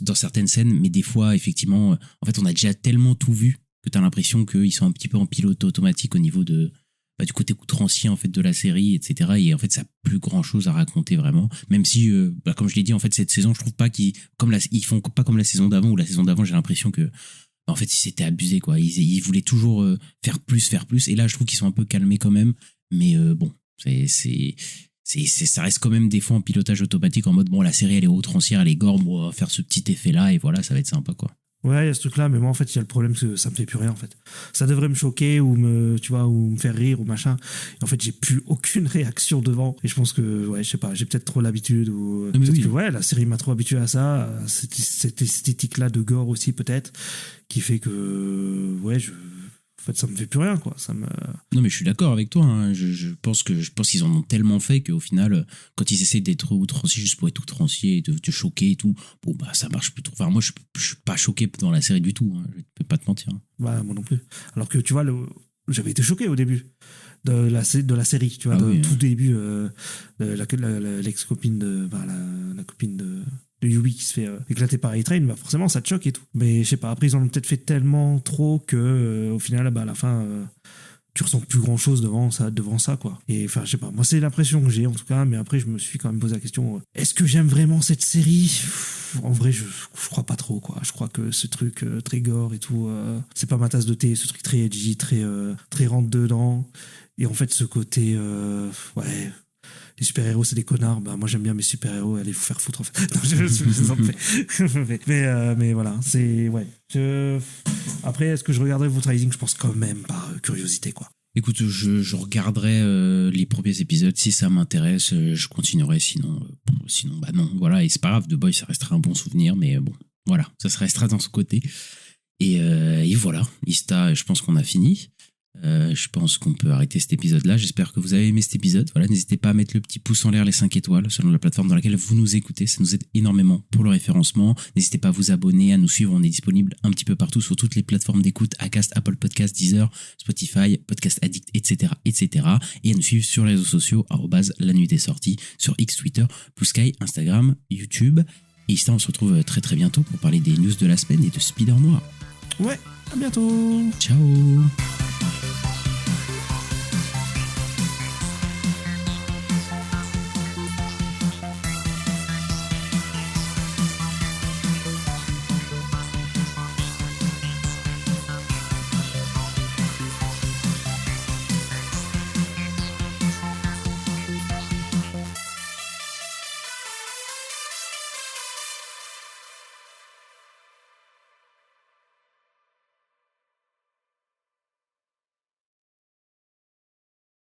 dans certaines scènes, mais des fois, effectivement, en fait, on a déjà tellement tout vu que t'as l'impression qu'ils sont un petit peu en pilote automatique au niveau du côté outrancier en fait de la série, etc. Et en fait ça n'a plus grand chose à raconter vraiment, même si comme je l'ai dit, en fait cette saison je trouve pas ils font pas comme la saison d'avant, ou la saison d'avant j'ai l'impression que en fait ils s'étaient abusés, quoi. Ils voulaient toujours faire plus, et là je trouve qu'ils sont un peu calmés quand même, mais bon ça reste quand même des fois en pilotage automatique, en mode bon la série elle est outrancière, elle est gore, bon, on va faire ce petit effet là et voilà, ça va être sympa, quoi. Ouais, il y a ce truc-là, mais moi, en fait, il y a le problème que ça me fait plus rien, en fait. Ça devrait me choquer ou me faire rire ou machin. Et en fait, j'ai plus aucune réaction devant. Et je pense que, je sais pas, j'ai peut-être trop l'habitude, ou peut-être que, la série m'a trop habitué à ça, à cette esthétique-là de gore aussi, peut-être, qui fait que, en fait, ça me fait plus rien, quoi. Non, mais je suis d'accord avec toi, hein. Je pense qu'ils en ont tellement fait qu'au final, quand ils essaient d'être outranciers juste pour être outranciers et de te choquer et tout, bon, bah, ça marche plus trop. Enfin, moi, je suis pas choqué dans la série du tout, hein. Je peux pas te mentir. Bah, moi non plus. Alors que, tu vois, j'avais été choqué au début de la série, tu vois, tout début, l'ex-copine la copine de Yui qui se fait éclater par A-Train, bah forcément ça te choque et tout. Mais je sais pas, après ils en ont peut-être fait tellement trop que au final à la fin tu ressens plus grand chose devant ça, quoi. Et enfin je sais pas, moi c'est l'impression que j'ai en tout cas, mais après je me suis quand même posé la question, est-ce que j'aime vraiment cette série? En vrai je crois pas trop, quoi. Je crois que ce truc très gore et tout, c'est pas ma tasse de thé, ce truc très edgy, très rentre dedans. Et en fait ce côté les super-héros c'est des connards, bah moi j'aime bien mes super-héros, allez vous faire foutre en fait. Non, je en fais. mais voilà, c'est ouais. Après, est-ce que je regarderai Votre Rising? Je pense quand même par curiosité, quoi. Écoute, je regarderai les premiers épisodes si ça m'intéresse, je continuerai, sinon bah non, voilà, et c'est pas grave, The Boys ça restera un bon souvenir, mais bon, voilà, ça se restera dans ce côté. Et voilà, Ista, je pense qu'on a fini. Je pense qu'on peut arrêter cet épisode-là. J'espère que vous avez aimé cet épisode. Voilà, n'hésitez pas à mettre le petit pouce en l'air, les 5 étoiles, selon la plateforme dans laquelle vous nous écoutez. Ça nous aide énormément pour le référencement. N'hésitez pas à vous abonner, à nous suivre. On est disponible un petit peu partout sur toutes les plateformes d'écoute, Acast, Apple Podcast, Deezer, Spotify, Podcast Addict, etc., etc. Et à nous suivre sur les réseaux sociaux, @la nuit des sorties, sur X, Twitter, Blue Sky, Instagram, YouTube. Et Ista, on se retrouve très très bientôt pour parler des news de la semaine et de Spider Noir. Ouais, à bientôt. Ciao.